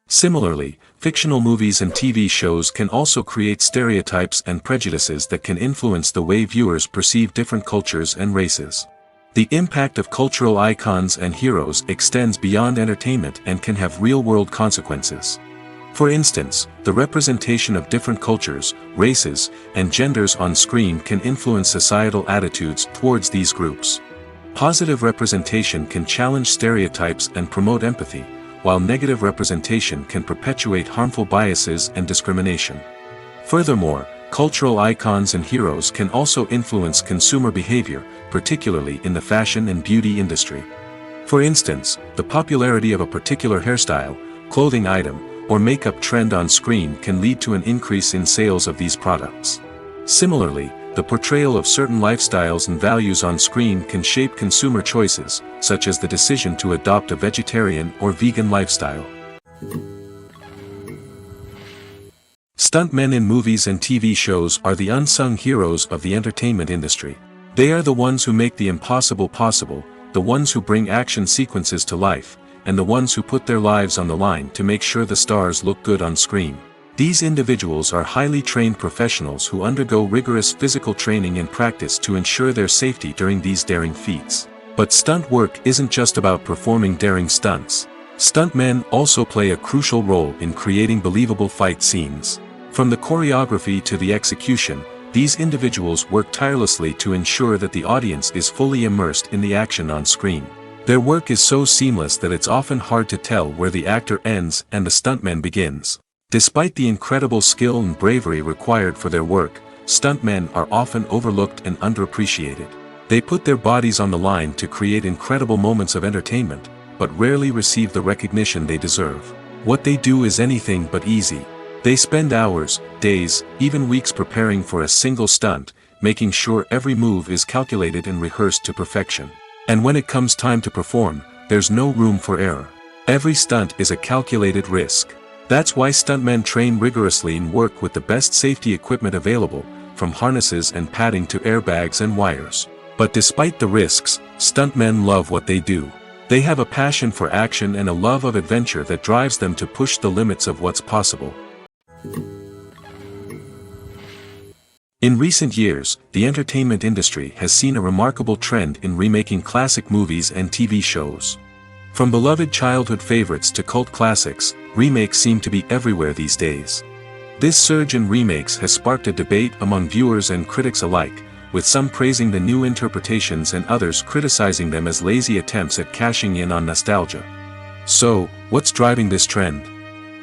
Similarly, fictional movies and TV shows can also create stereotypes and prejudices that can influence the way viewers perceive different cultures and races. The impact of cultural icons and heroes extends beyond entertainment and can have real-world consequences. For instance, the representation of different cultures, races, and genders on screen can influence societal attitudes towards these groups. Positive representation can challenge stereotypes and promote empathy, while negative representation can perpetuate harmful biases and discrimination. Furthermore, cultural icons and heroes can also influence consumer behavior, particularly in the fashion and beauty industry. For instance, the popularity of a particular hairstyle, clothing item, or makeup trend on screen can lead to an increase in sales of these products. Similarly, the portrayal of certain lifestyles and values on screen can shape consumer choices, such as the decision to adopt a vegetarian or vegan lifestyle. Stuntmen in movies and TV shows are the unsung heroes of the entertainment industry. They are the ones who make the impossible possible, the ones who bring action sequences to life, and the ones who put their lives on the line to make sure the stars look good on screen. These individuals are highly trained professionals who undergo rigorous physical training and practice to ensure their safety during these daring feats. But stunt work isn't just about performing daring stunts. Stuntmen also play a crucial role in creating believable fight scenes. From the choreography to the execution, these individuals work tirelessly to ensure that the audience is fully immersed in the action on screen. Their work is so seamless that it's often hard to tell where the actor ends and the stuntman begins. Despite the incredible skill and bravery required for their work, stuntmen are often overlooked and underappreciated. They put their bodies on the line to create incredible moments of entertainment, but rarely receive the recognition they deserve. What they do is anything but easy. They spend hours, days, even weeks preparing for a single stunt, making sure every move is calculated and rehearsed to perfection. And when it comes time to perform, there's no room for error. Every stunt is a calculated risk. That's why stuntmen train rigorously and work with the best safety equipment available, from harnesses and padding to airbags and wires. But despite the risks, stuntmen love what they do. They have a passion for action and a love of adventure that drives them to push the limits of what's possible. In recent years, the entertainment industry has seen a remarkable trend in remaking classic movies and TV shows. From beloved childhood favorites to cult classics, remakes seem to be everywhere these days. This surge in remakes has sparked a debate among viewers and critics alike, with some praising the new interpretations and others criticizing them as lazy attempts at cashing in on nostalgia. So, what's driving this trend?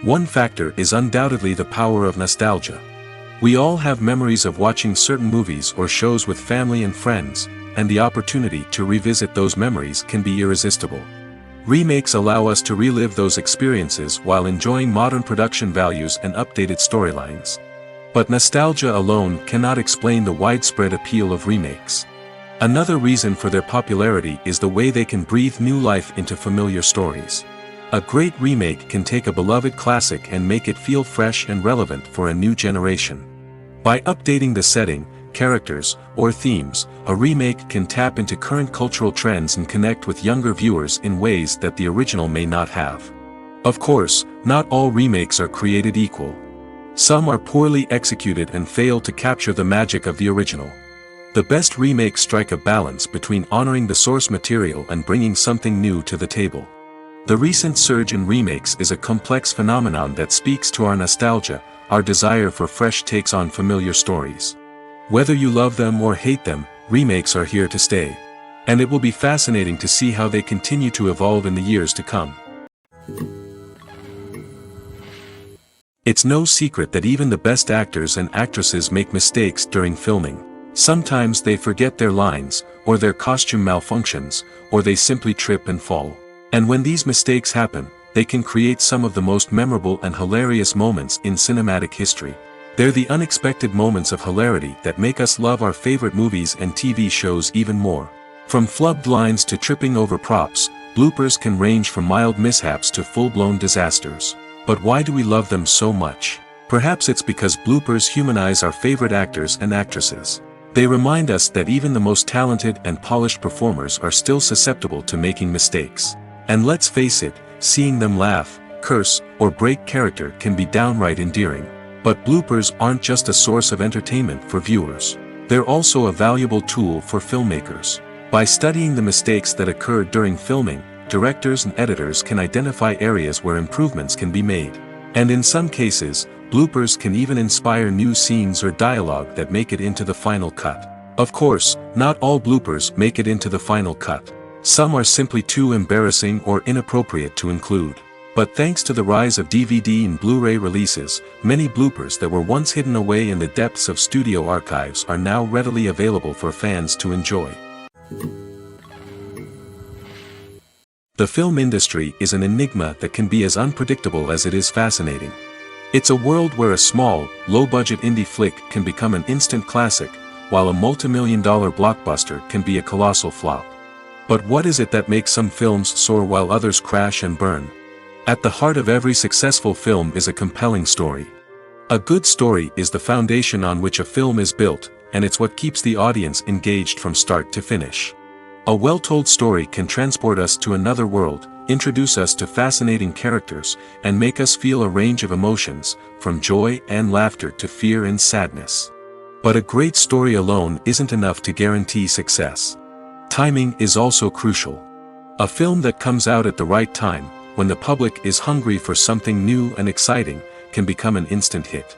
One factor is undoubtedly the power of nostalgia. We all have memories of watching certain movies or shows with family and friends, and the opportunity to revisit those memories can be irresistible. Remakes allow us to relive those experiences while enjoying modern production values and updated storylines. But nostalgia alone cannot explain the widespread appeal of remakes. Another reason for their popularity is the way they can breathe new life into familiar stories. A great remake can take a beloved classic and make it feel fresh and relevant for a new generation. By updating the setting, characters, or themes, a remake can tap into current cultural trends and connect with younger viewers in ways that the original may not have. Of course, not all remakes are created equal. Some are poorly executed and fail to capture the magic of the original. The best remakes strike a balance between honoring the source material and bringing something new to the table. The recent surge in remakes is a complex phenomenon that speaks to our nostalgia, our desire for fresh takes on familiar stories. Whether you love them or hate them, remakes are here to stay. And it will be fascinating to see how they continue to evolve in the years to come. It's no secret that even the best actors and actresses make mistakes during filming. Sometimes they forget their lines, or their costume malfunctions, or they simply trip and fall. And when these mistakes happen, they can create some of the most memorable and hilarious moments in cinematic history. They're the unexpected moments of hilarity that make us love our favorite movies and TV shows even more. From flubbed lines to tripping over props, bloopers can range from mild mishaps to full-blown disasters. But why do we love them so much? Perhaps it's because bloopers humanize our favorite actors and actresses. They remind us that even the most talented and polished performers are still susceptible to making mistakes. And let's face it, seeing them laugh, curse, or break character can be downright endearing. But bloopers aren't just a source of entertainment for viewers. They're also a valuable tool for filmmakers. By studying the mistakes that occurred during filming, directors and editors can identify areas where improvements can be made. And in some cases, bloopers can even inspire new scenes or dialogue that make it into the final cut. Of course, not all bloopers make it into the final cut. Some are simply too embarrassing or inappropriate to include. But thanks to the rise of DVD and Blu-ray releases, many bloopers that were once hidden away in the depths of studio archives are now readily available for fans to enjoy. The film industry is an enigma that can be as unpredictable as it is fascinating. It's a world where a small, low-budget indie flick can become an instant classic, while a multi-million-dollar blockbuster can be a colossal flop. But what is it that makes some films soar while others crash and burn? At the heart of every successful film is a compelling story. A good story is the foundation on which a film is built, and it's what keeps the audience engaged from start to finish. A well-told story can transport us to another world, introduce us to fascinating characters, and make us feel a range of emotions, from joy and laughter to fear and sadness. But a great story alone isn't enough to guarantee success. Timing is also crucial. A film that comes out at the right time, when the public is hungry for something new and exciting, can become an instant hit.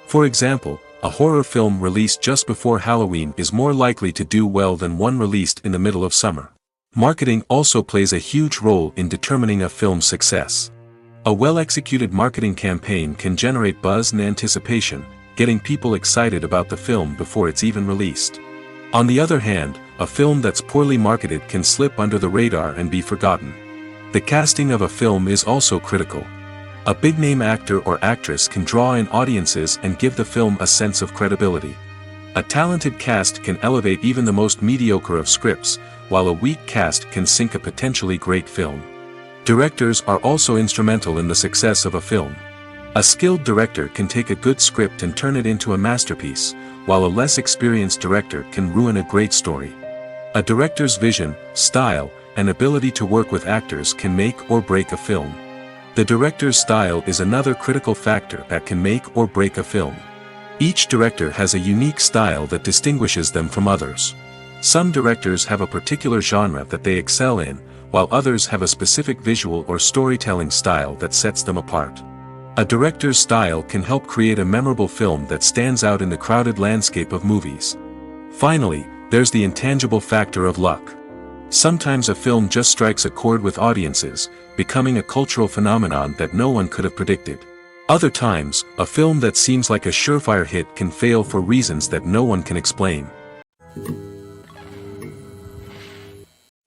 For example, a horror film released just before Halloween is more likely to do well than one released in the middle of summer. Marketing also plays a huge role in determining a film's success. A well-executed marketing campaign can generate buzz and anticipation, getting people excited about the film before it's even released. On the other hand, a film that's poorly marketed can slip under the radar and be forgotten. The casting of a film is also critical. A big-name actor or actress can draw in audiences and give the film a sense of credibility. A talented cast can elevate even the most mediocre of scripts, while a weak cast can sink a potentially great film. Directors are also instrumental in the success of a film. A skilled director can take a good script and turn it into a masterpiece, while a less experienced director can ruin a great story. A director's vision, style, and ability to work with actors can make or break a film. The director's style is another critical factor that can make or break a film. Each director has a unique style that distinguishes them from others. Some directors have a particular genre that they excel in, while others have a specific visual or storytelling style that sets them apart. A director's style can help create a memorable film that stands out in the crowded landscape of movies. Finally, there's the intangible factor of luck. Sometimes a film just strikes a chord with audiences, becoming a cultural phenomenon that no one could have predicted. Other times, a film that seems like a surefire hit can fail for reasons that no one can explain.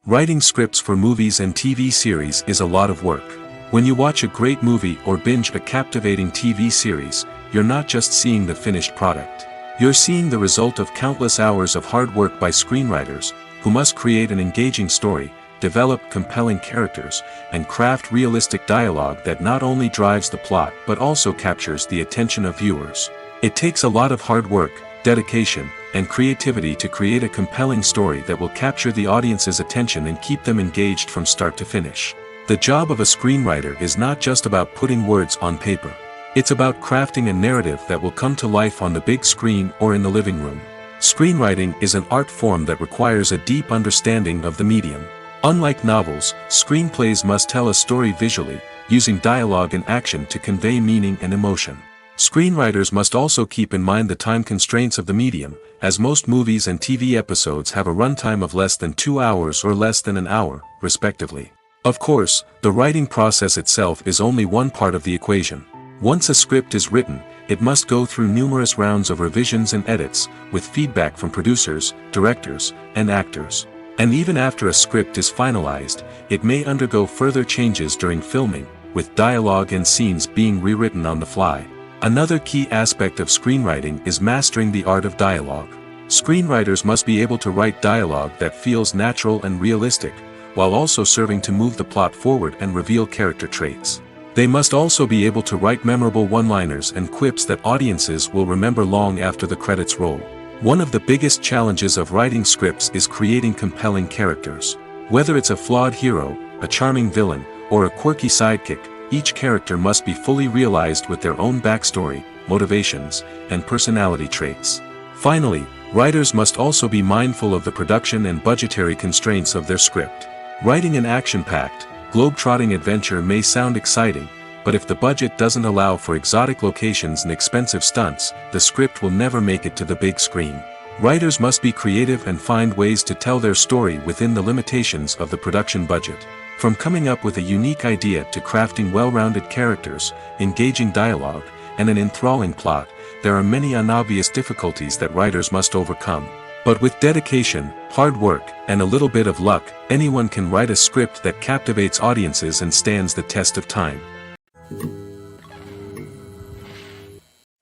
Writing scripts for movies and TV series is a lot of work. When you watch a great movie or binge a captivating TV series, you're not just seeing the finished product. You're seeing the result of countless hours of hard work by screenwriters, who must create an engaging story, develop compelling characters, and craft realistic dialogue that not only drives the plot but also captures the attention of viewers. It takes a lot of hard work, dedication, and creativity to create a compelling story that will capture the audience's attention and keep them engaged from start to finish. The job of a screenwriter is not just about putting words on paper. It's about crafting a narrative that will come to life on the big screen or in the living room. Screenwriting is an art form that requires a deep understanding of the medium. Unlike novels, screenplays must tell a story visually, using dialogue and action to convey meaning and emotion. Screenwriters must also keep in mind the time constraints of the medium, as most movies and TV episodes have a runtime of less than 2 hours or less than an hour, respectively. Of course, the writing process itself is only one part of the equation. Once a script is written, it must go through numerous rounds of revisions and edits, with feedback from producers, directors, and actors. And even after a script is finalized, it may undergo further changes during filming, with dialogue and scenes being rewritten on the fly. Another key aspect of screenwriting is mastering the art of dialogue. Screenwriters must be able to write dialogue that feels natural and realistic, while also serving to move the plot forward and reveal character traits. They must also be able to write memorable one-liners and quips that audiences will remember long after the credits roll. One of the biggest challenges of writing scripts is creating compelling characters. Whether it's a flawed hero, a charming villain, or a quirky sidekick, each character must be fully realized with their own backstory, motivations, and personality traits. Finally, writers must also be mindful of the production and budgetary constraints of their script. Writing an action-packed, globe-trotting adventure may sound exciting, but if the budget doesn't allow for exotic locations and expensive stunts, the script will never make it to the big screen. Writers must be creative and find ways to tell their story within the limitations of the production budget. From coming up with a unique idea to crafting well-rounded characters, engaging dialogue, and an enthralling plot, there are many unobvious difficulties that writers must overcome. But with dedication, hard work, and a little bit of luck, anyone can write a script that captivates audiences and stands the test of time.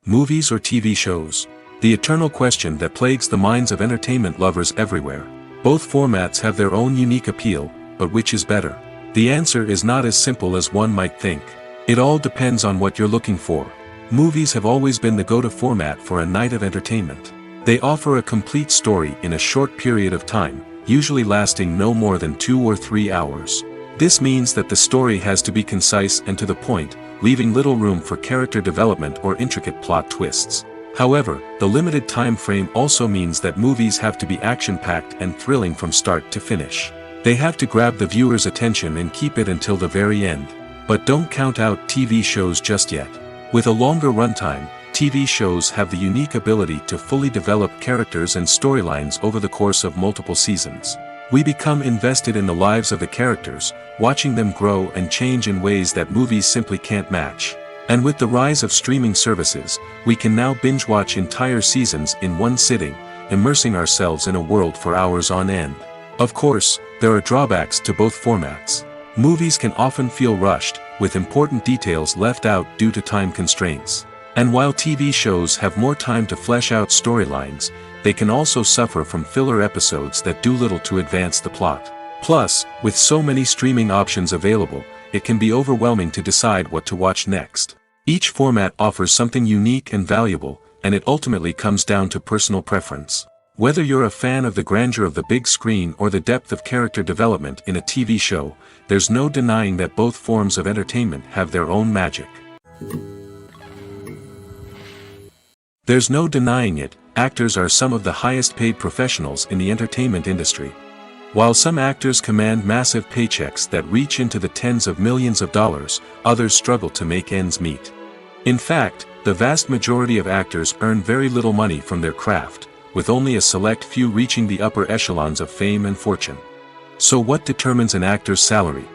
Movies or TV shows? The eternal question that plagues the minds of entertainment lovers everywhere. Both formats have their own unique appeal, but which is better? The answer is not as simple as one might think. It all depends on what you're looking for. Movies have always been the go-to format for a night of entertainment. They offer a complete story in a short period of time, usually lasting no more than 2 or 3 hours. This means that the story has to be concise and to the point, leaving little room for character development or intricate plot twists. However, the limited time frame also means that movies have to be action-packed and thrilling from start to finish. They have to grab the viewer's attention and keep it until the very end. But don't count out TV shows just yet. With a longer runtime, TV shows have the unique ability to fully develop characters and storylines over the course of multiple seasons. We become invested in the lives of the characters, watching them grow and change in ways that movies simply can't match. And with the rise of streaming services, we can now binge-watch entire seasons in one sitting, immersing ourselves in a world for hours on end. Of course, there are drawbacks to both formats. Movies can often feel rushed, with important details left out due to time constraints. And while TV shows have more time to flesh out storylines, they can also suffer from filler episodes that do little to advance the plot. Plus, with so many streaming options available, it can be overwhelming to decide what to watch next. Each format offers something unique and valuable, and it ultimately comes down to personal preference. Whether you're a fan of the grandeur of the big screen or the depth of character development in a TV show, there's no denying that both forms of entertainment have their own magic. There's no denying it, actors are some of the highest paid professionals in the entertainment industry. While some actors command massive paychecks that reach into the tens of millions of dollars, others struggle to make ends meet. In fact, the vast majority of actors earn very little money from their craft, with only a select few reaching the upper echelons of fame and fortune. So what determines an actor's salary?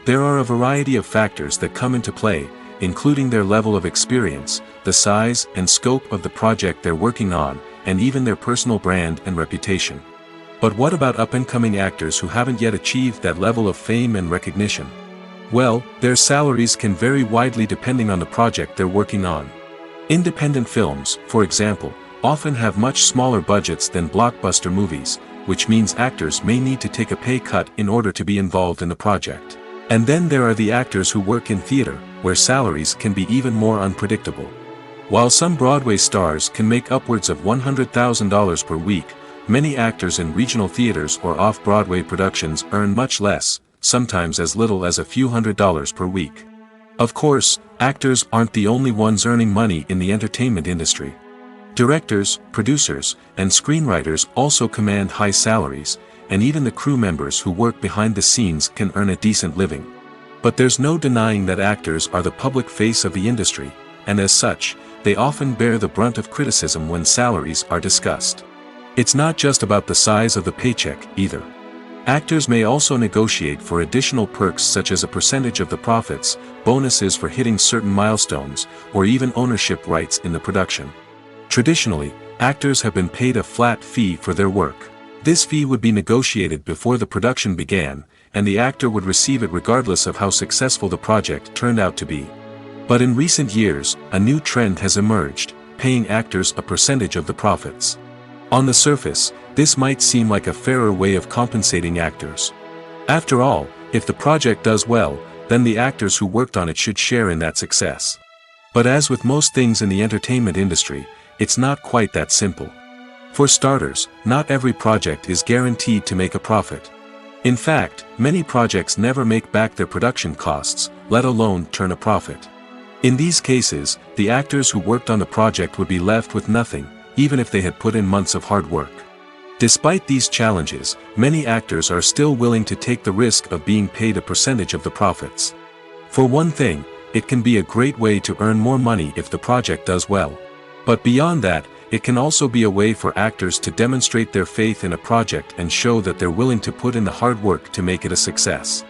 There are a variety of factors that come into play, including their level of experience, the size and scope of the project they're working on, and even their personal brand and reputation. But what about up-and-coming actors who haven't yet achieved that level of fame and recognition? Well, their salaries can vary widely depending on the project they're working on. Independent films, for example, often have much smaller budgets than blockbuster movies, which means actors may need to take a pay cut in order to be involved in the project. And then there are the actors who work in theater, where salaries can be even more unpredictable. While some Broadway stars can make upwards of $100,000 per week, many actors in regional theaters or off-Broadway productions earn much less, sometimes as little as a few $100s per week. Of course, actors aren't the only ones earning money in the entertainment industry. Directors, producers, and screenwriters also command high salaries, and even the crew members who work behind the scenes can earn a decent living. But there's no denying that actors are the public face of the industry, and as such, they often bear the brunt of criticism when salaries are discussed. It's not just about the size of the paycheck, either. Actors may also negotiate for additional perks such as a percentage of the profits, bonuses for hitting certain milestones, or even ownership rights in the production. Traditionally, actors have been paid a flat fee for their work. This fee would be negotiated before the production began, and the actor would receive it regardless of how successful the project turned out to be. But in recent years, a new trend has emerged, paying actors a percentage of the profits. On the surface, this might seem like a fairer way of compensating actors. After all, if the project does well, then the actors who worked on it should share in that success. But as with most things in the entertainment industry, it's not quite that simple. For starters, not every project is guaranteed to make a profit. In fact, many projects never make back their production costs, let alone turn a profit. In these cases, the actors who worked on the project would be left with nothing, even if they had put in months of hard work. Despite these challenges, many actors are still willing to take the risk of being paid a percentage of the profits. For one thing, it can be a great way to earn more money if the project does well. But beyond that, it can also be a way for actors to demonstrate their faith in a project and show that they're willing to put in the hard work to make it a success.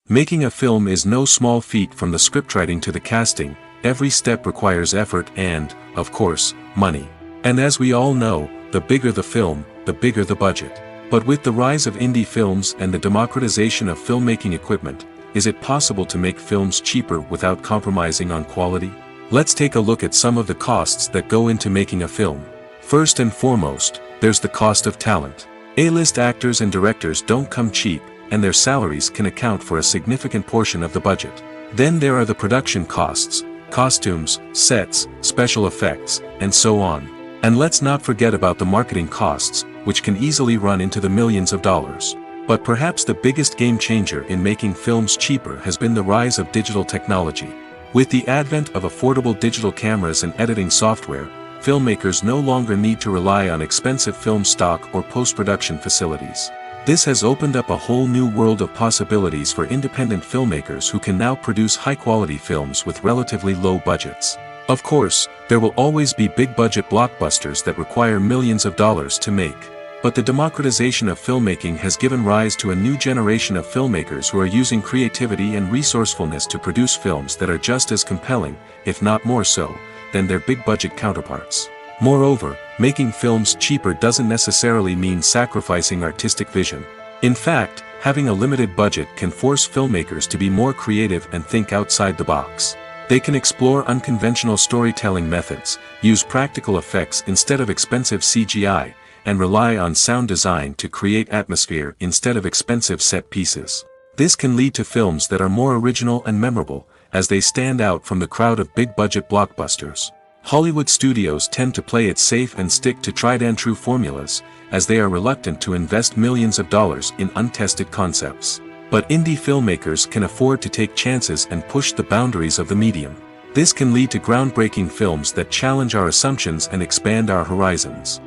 Making a film is no small feat. From the scriptwriting to the casting, every step requires effort and, of course, money. And as we all know, the bigger the film, the bigger the budget. But with the rise of indie films and the democratization of filmmaking equipment, is it possible to make films cheaper without compromising on quality? Let's take a look at some of the costs that go into making a film. First and foremost, there's the cost of talent. A-list actors and directors don't come cheap, and their salaries can account for a significant portion of the budget. Then there are the production costs, costumes, sets, special effects, and so on. And let's not forget about the marketing costs, which can easily run into the millions of dollars. But perhaps the biggest game changer in making films cheaper has been the rise of digital technology. With the advent of affordable digital cameras and editing software, filmmakers no longer need to rely on expensive film stock or post-production facilities. This has opened up a whole new world of possibilities for independent filmmakers who can now produce high-quality films with relatively low budgets. Of course, there will always be big-budget blockbusters that require millions of dollars to make. But the democratization of filmmaking has given rise to a new generation of filmmakers who are using creativity and resourcefulness to produce films that are just as compelling, if not more so, than their big-budget counterparts. Moreover, making films cheaper doesn't necessarily mean sacrificing artistic vision. In fact, having a limited budget can force filmmakers to be more creative and think outside the box. They can explore unconventional storytelling methods, use practical effects instead of expensive CGI, and rely on sound design to create atmosphere instead of expensive set pieces. This can lead to films that are more original and memorable, as they stand out from the crowd of big-budget blockbusters. Hollywood studios tend to play it safe and stick to tried-and-true formulas, as they are reluctant to invest millions of dollars in untested concepts. But indie filmmakers can afford to take chances and push the boundaries of the medium. This can lead to groundbreaking films that challenge our assumptions and expand our horizons.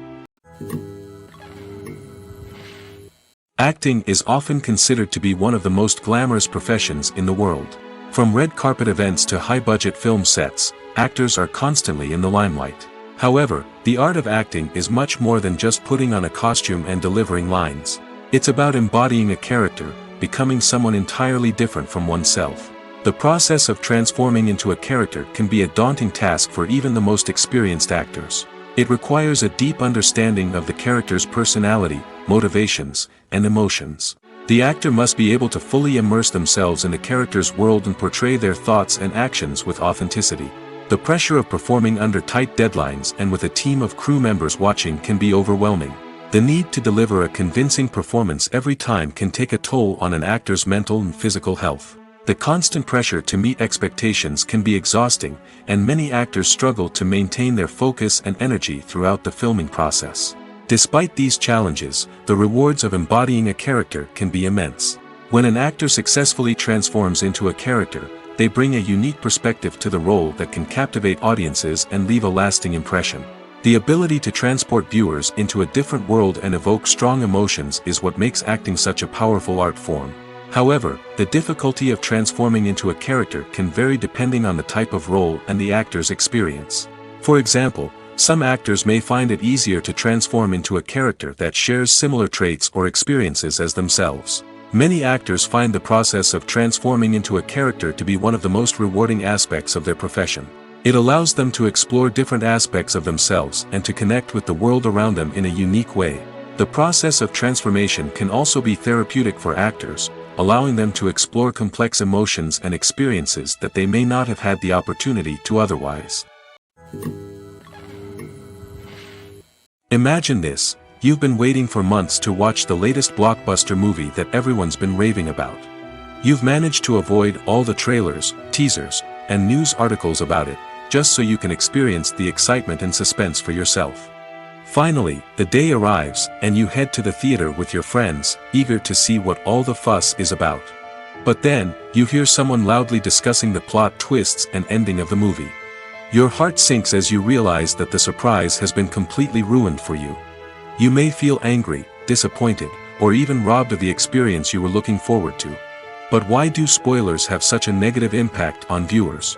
Acting is often considered to be one of the most glamorous professions in the world. From red carpet events to high-budget film sets, actors are constantly in the limelight. However, the art of acting is much more than just putting on a costume and delivering lines. It's about embodying a character, becoming someone entirely different from oneself. The process of transforming into a character can be a daunting task for even the most experienced actors. It requires a deep understanding of the character's personality, motivations, and emotions. The actor must be able to fully immerse themselves in the character's world and portray their thoughts and actions with authenticity. The pressure of performing under tight deadlines and with a team of crew members watching can be overwhelming. The need to deliver a convincing performance every time can take a toll on an actor's mental and physical health. The constant pressure to meet expectations can be exhausting, and many actors struggle to maintain their focus and energy throughout the filming process. Despite these challenges, the rewards of embodying a character can be immense. When an actor successfully transforms into a character, they bring a unique perspective to the role that can captivate audiences and leave a lasting impression. The ability to transport viewers into a different world and evoke strong emotions is what makes acting such a powerful art form. However, the difficulty of transforming into a character can vary depending on the type of role and the actor's experience. For example, some actors may find it easier to transform into a character that shares similar traits or experiences as themselves. Many actors find the process of transforming into a character to be one of the most rewarding aspects of their profession. It allows them to explore different aspects of themselves and to connect with the world around them in a unique way. The process of transformation can also be therapeutic for actors, allowing them to explore complex emotions and experiences that they may not have had the opportunity to otherwise. Imagine this: you've been waiting for months to watch the latest blockbuster movie that everyone's been raving about. You've managed to avoid all the trailers, teasers, and news articles about it, just so you can experience the excitement and suspense for yourself. Finally, the day arrives, and you head to the theater with your friends, eager to see what all the fuss is about. But then, you hear someone loudly discussing the plot twists and ending of the movie. Your heart sinks as you realize that the surprise has been completely ruined for you. You may feel angry, disappointed, or even robbed of the experience you were looking forward to. But why do spoilers have such a negative impact on viewers?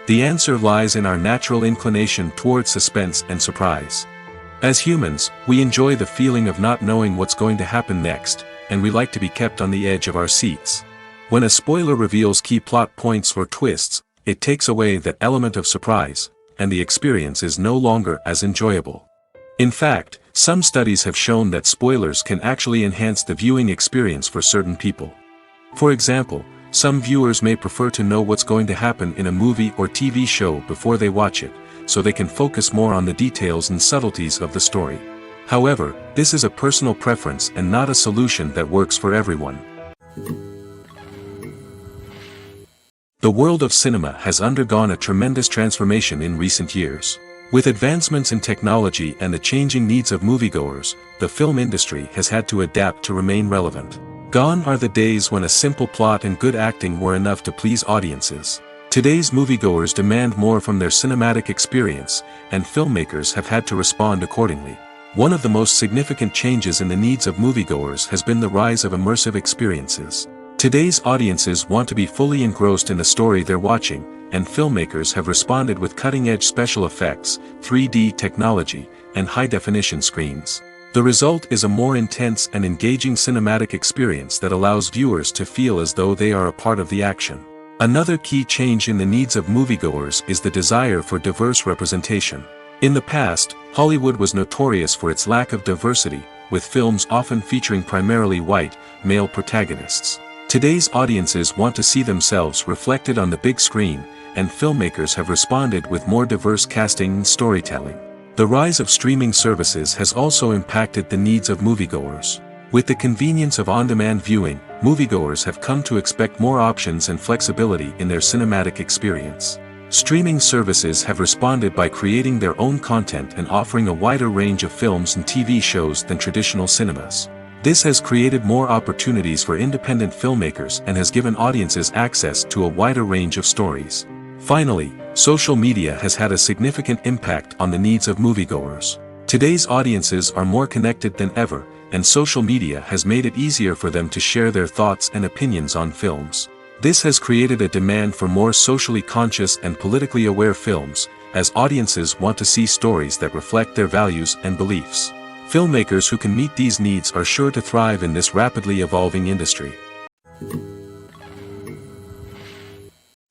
The answer lies in our natural inclination toward suspense and surprise. As humans, we enjoy the feeling of not knowing what's going to happen next, and we like to be kept on the edge of our seats. When a spoiler reveals key plot points or twists, it takes away that element of surprise, and the experience is no longer as enjoyable. In fact, some studies have shown that spoilers can actually enhance the viewing experience for certain people. For example, some viewers may prefer to know what's going to happen in a movie or TV show before they watch it, so they can focus more on the details and subtleties of the story. However, this is a personal preference and not a solution that works for everyone. The world of cinema has undergone a tremendous transformation in recent years. With advancements in technology and the changing needs of moviegoers, the film industry has had to adapt to remain relevant. Gone are the days when a simple plot and good acting were enough to please audiences. Today's moviegoers demand more from their cinematic experience, and filmmakers have had to respond accordingly. One of the most significant changes in the needs of moviegoers has been the rise of immersive experiences. Today's audiences want to be fully engrossed in the story they're watching, and filmmakers have responded with cutting-edge special effects, 3D technology, and high-definition screens. The result is a more intense and engaging cinematic experience that allows viewers to feel as though they are a part of the action. Another key change in the needs of moviegoers is the desire for diverse representation. In the past, Hollywood was notorious for its lack of diversity, with films often featuring primarily white, male protagonists. Today's audiences want to see themselves reflected on the big screen, and filmmakers have responded with more diverse casting and storytelling. The rise of streaming services has also impacted the needs of moviegoers. With the convenience of on-demand viewing, moviegoers have come to expect more options and flexibility in their cinematic experience. Streaming services have responded by creating their own content and offering a wider range of films and TV shows than traditional cinemas. This has created more opportunities for independent filmmakers and has given audiences access to a wider range of stories. Finally, social media has had a significant impact on the needs of moviegoers. Today's audiences are more connected than ever, and social media has made it easier for them to share their thoughts and opinions on films. This has created a demand for more socially conscious and politically aware films, as audiences want to see stories that reflect their values and beliefs. Filmmakers who can meet these needs are sure to thrive in this rapidly evolving industry.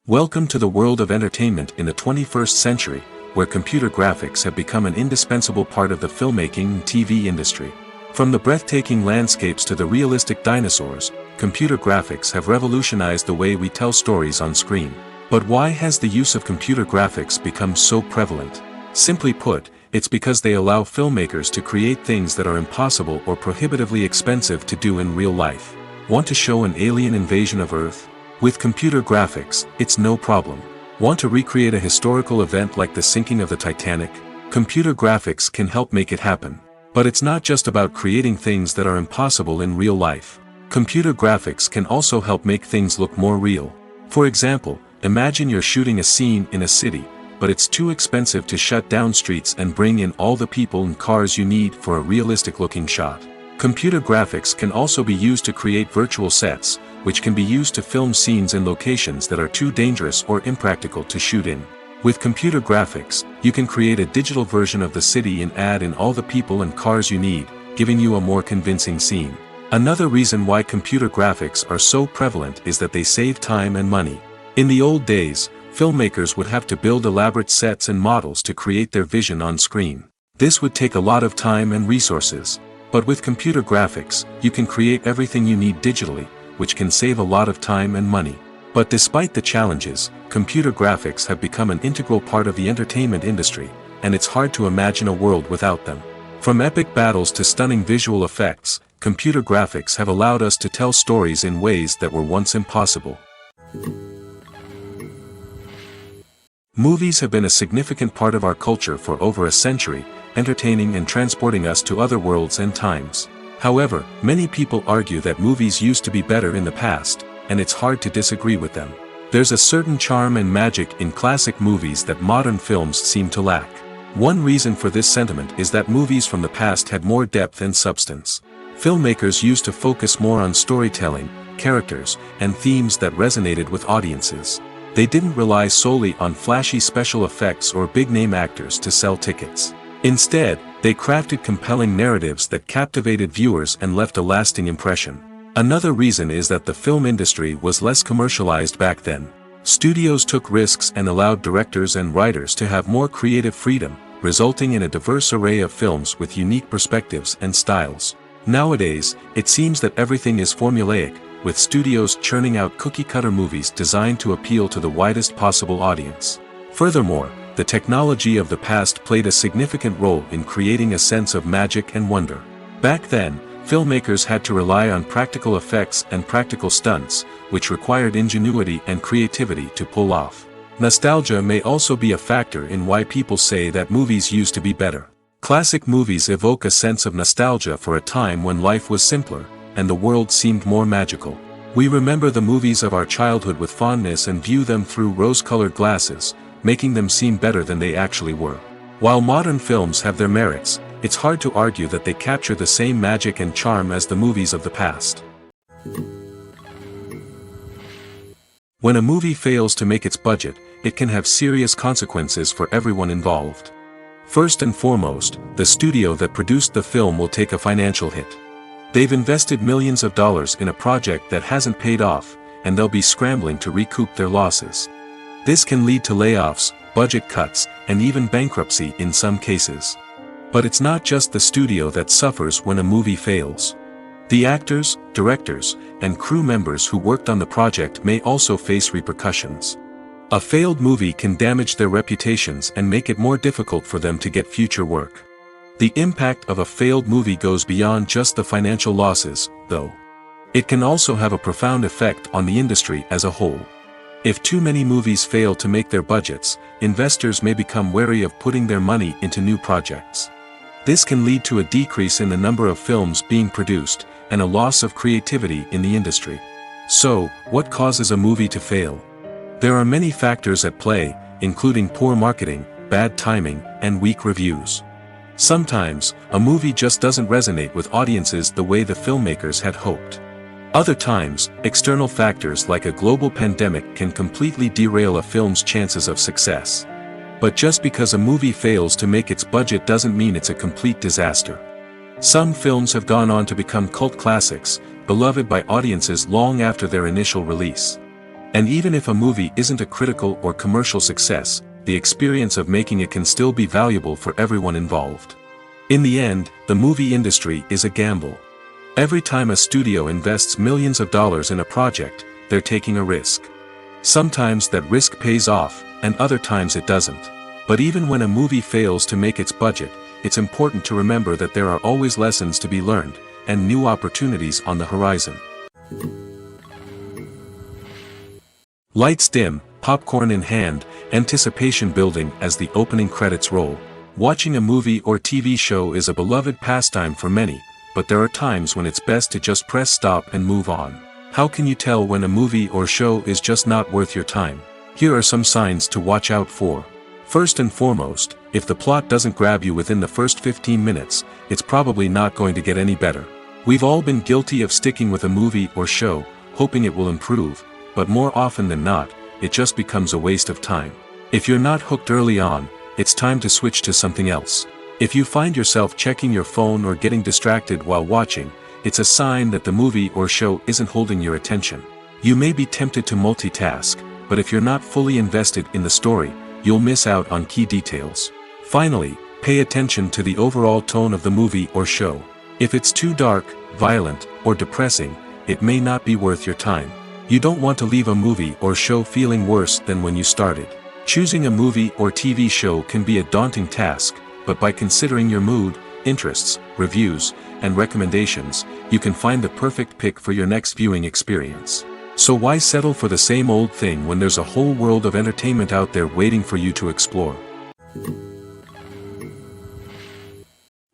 Welcome to the world of entertainment in the 21st century, where computer graphics have become an indispensable part of the filmmaking and TV industry. From the breathtaking landscapes to the realistic dinosaurs, computer graphics have revolutionized the way we tell stories on screen. But why has the use of computer graphics become so prevalent? Simply put, it's because they allow filmmakers to create things that are impossible or prohibitively expensive to do in real life. Want to show an alien invasion of Earth? With computer graphics, it's no problem. Want to recreate a historical event like the sinking of the Titanic? Computer graphics can help make it happen. But it's not just about creating things that are impossible in real life. Computer graphics can also help make things look more real. For example, imagine you're shooting a scene in a city, but it's too expensive to shut down streets and bring in all the people and cars you need for a realistic-looking shot. Computer graphics can also be used to create virtual sets, which can be used to film scenes in locations that are too dangerous or impractical to shoot in. With computer graphics, you can create a digital version of the city and add in all the people and cars you need, giving you a more convincing scene. Another reason why computer graphics are so prevalent is that they save time and money. In the old days, filmmakers would have to build elaborate sets and models to create their vision on screen. This would take a lot of time and resources. But with computer graphics, you can create everything you need digitally, which can save a lot of time and money. But despite the challenges, computer graphics have become an integral part of the entertainment industry, and it's hard to imagine a world without them. From epic battles to stunning visual effects, computer graphics have allowed us to tell stories in ways that were once impossible. Movies have been a significant part of our culture for over a century, entertaining and transporting us to other worlds and times. However, many people argue that movies used to be better in the past, and it's hard to disagree with them. There's a certain charm and magic in classic movies that modern films seem to lack. One reason for this sentiment is that movies from the past had more depth and substance. Filmmakers used to focus more on storytelling, characters, and themes that resonated with audiences. They didn't rely solely on flashy special effects or big-name actors to sell tickets. Instead, they crafted compelling narratives that captivated viewers and left a lasting impression. Another reason is that the film industry was less commercialized back then. Studios took risks and allowed directors and writers to have more creative freedom, resulting in a diverse array of films with unique perspectives and styles. Nowadays, it seems that everything is formulaic, with studios churning out cookie-cutter movies designed to appeal to the widest possible audience. Furthermore, the technology of the past played a significant role in creating a sense of magic and wonder. Back then, filmmakers had to rely on practical effects and practical stunts, which required ingenuity and creativity to pull off. Nostalgia may also be a factor in why people say that movies used to be better. Classic movies evoke a sense of nostalgia for a time when life was simpler, and the world seemed more magical. We remember the movies of our childhood with fondness and view them through rose-colored glasses, making them seem better than they actually were. While modern films have their merits, it's hard to argue that they capture the same magic and charm as the movies of the past. When a movie fails to make its budget, it can have serious consequences for everyone involved. First and foremost, the studio that produced the film will take a financial hit. They've invested millions of dollars in a project that hasn't paid off, and they'll be scrambling to recoup their losses. This can lead to layoffs, budget cuts, and even bankruptcy in some cases. But it's not just the studio that suffers when a movie fails. The actors, directors, and crew members who worked on the project may also face repercussions. A failed movie can damage their reputations and make it more difficult for them to get future work. The impact of a failed movie goes beyond just the financial losses, though. It can also have a profound effect on the industry as a whole. If too many movies fail to make their budgets, investors may become wary of putting their money into new projects. This can lead to a decrease in the number of films being produced, and a loss of creativity in the industry. So, what causes a movie to fail? There are many factors at play, including poor marketing, bad timing, and weak reviews. Sometimes, a movie just doesn't resonate with audiences the way the filmmakers had hoped. Other times, external factors like a global pandemic can completely derail a film's chances of success. But just because a movie fails to make its budget doesn't mean it's a complete disaster. Some films have gone on to become cult classics, beloved by audiences long after their initial release. And even if a movie isn't a critical or commercial success, the experience of making it can still be valuable for everyone involved. In the end, the movie industry is a gamble. Every time a studio invests millions of dollars in a project, they're taking a risk. Sometimes that risk pays off, and other times it doesn't. But even when a movie fails to make its budget, it's important to remember that there are always lessons to be learned, and new opportunities on the horizon. Lights dim, popcorn in hand, anticipation building as the opening credits roll. Watching a movie or TV show is a beloved pastime for many, but there are times when it's best to just press stop and move on. How can you tell when a movie or show is just not worth your time? Here are some signs to watch out for. First and foremost, if the plot doesn't grab you within the first 15 minutes, it's probably not going to get any better. We've all been guilty of sticking with a movie or show, hoping it will improve, but more often than not, it just becomes a waste of time. If you're not hooked early on, it's time to switch to something else. If you find yourself checking your phone or getting distracted while watching, it's a sign that the movie or show isn't holding your attention. You may be tempted to multitask, but if you're not fully invested in the story, you'll miss out on key details. Finally, pay attention to the overall tone of the movie or show. If it's too dark, violent, or depressing, it may not be worth your time. You don't want to leave a movie or show feeling worse than when you started. Choosing a movie or TV show can be a daunting task, but by considering your mood, interests, reviews, and recommendations, you can find the perfect pick for your next viewing experience. So why settle for the same old thing when there's a whole world of entertainment out there waiting for you to explore?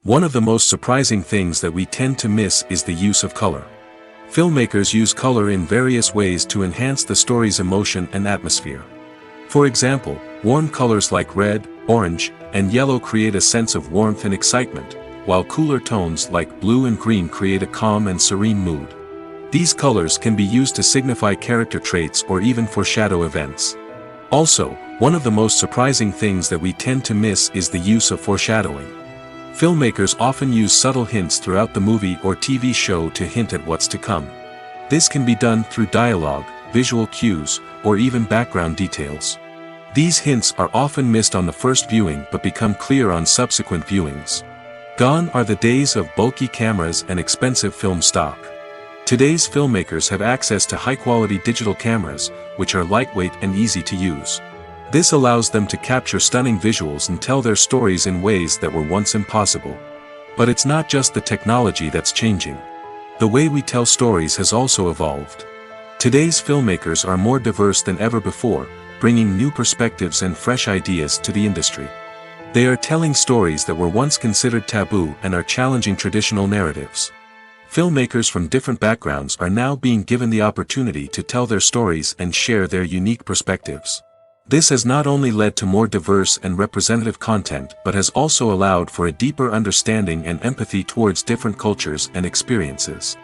One of the most surprising things that we tend to miss is the use of color. Filmmakers use color in various ways to enhance the story's emotion and atmosphere. For example, warm colors like red, orange, and yellow create a sense of warmth and excitement, while cooler tones like blue and green create a calm and serene mood. These colors can be used to signify character traits or even foreshadow events. Also, one of the most surprising things that we tend to miss is the use of foreshadowing. Filmmakers often use subtle hints throughout the movie or TV show to hint at what's to come. This can be done through dialogue, visual cues, or even background details. These hints are often missed on the first viewing but become clear on subsequent viewings. Gone are the days of bulky cameras and expensive film stock. Today's filmmakers have access to high-quality digital cameras, which are lightweight and easy to use. This allows them to capture stunning visuals and tell their stories in ways that were once impossible. But it's not just the technology that's changing. The way we tell stories has also evolved. Today's filmmakers are more diverse than ever before, bringing new perspectives and fresh ideas to the industry. They are telling stories that were once considered taboo and are challenging traditional narratives. Filmmakers from different backgrounds are now being given the opportunity to tell their stories and share their unique perspectives. This has not only led to more diverse and representative content but has also allowed for a deeper understanding and empathy towards different cultures and experiences.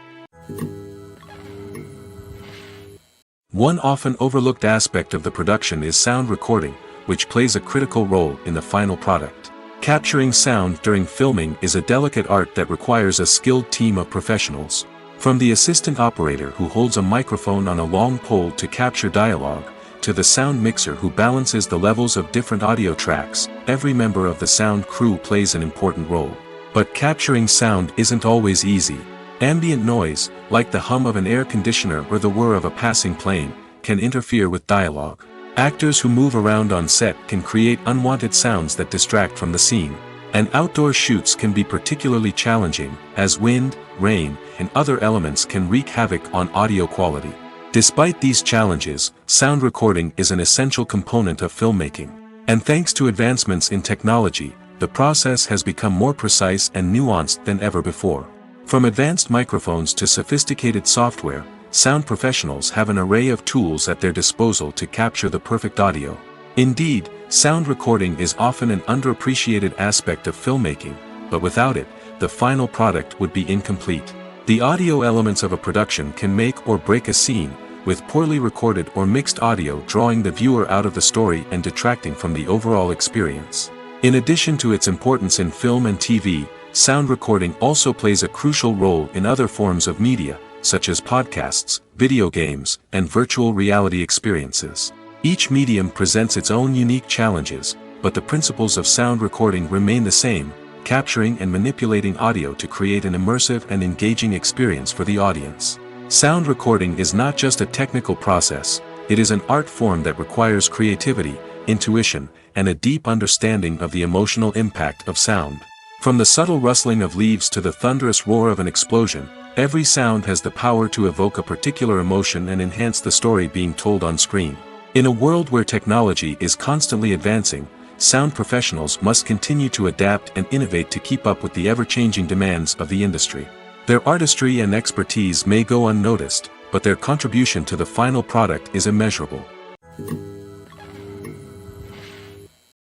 One often overlooked aspect of the production is sound recording, which plays a critical role in the final product. Capturing sound during filming is a delicate art that requires a skilled team of professionals. From the assistant operator who holds a microphone on a long pole to capture dialogue, to the sound mixer who balances the levels of different audio tracks, every member of the sound crew plays an important role. But capturing sound isn't always easy. Ambient noise, like the hum of an air conditioner or the whir of a passing plane, can interfere with dialogue. Actors who move around on set can create unwanted sounds that distract from the scene. And outdoor shoots can be particularly challenging, as wind, rain, and other elements can wreak havoc on audio quality. Despite these challenges, sound recording is an essential component of filmmaking. And thanks to advancements in technology, the process has become more precise and nuanced than ever before. From advanced microphones to sophisticated software, sound professionals have an array of tools at their disposal to capture the perfect audio. Indeed, sound recording is often an underappreciated aspect of filmmaking, but without it, the final product would be incomplete. The audio elements of a production can make or break a scene, with poorly recorded or mixed audio drawing the viewer out of the story and detracting from the overall experience. In addition to its importance in film and TV, sound recording also plays a crucial role in other forms of media, such as podcasts, video games, and virtual reality experiences. Each medium presents its own unique challenges, but the principles of sound recording remain the same, capturing and manipulating audio to create an immersive and engaging experience for the audience. Sound recording is not just a technical process, it is an art form that requires creativity, intuition, and a deep understanding of the emotional impact of sound. From the subtle rustling of leaves to the thunderous roar of an explosion, every sound has the power to evoke a particular emotion and enhance the story being told on screen. In a world where technology is constantly advancing, sound professionals must continue to adapt and innovate to keep up with the ever-changing demands of the industry. Their artistry and expertise may go unnoticed, but their contribution to the final product is immeasurable.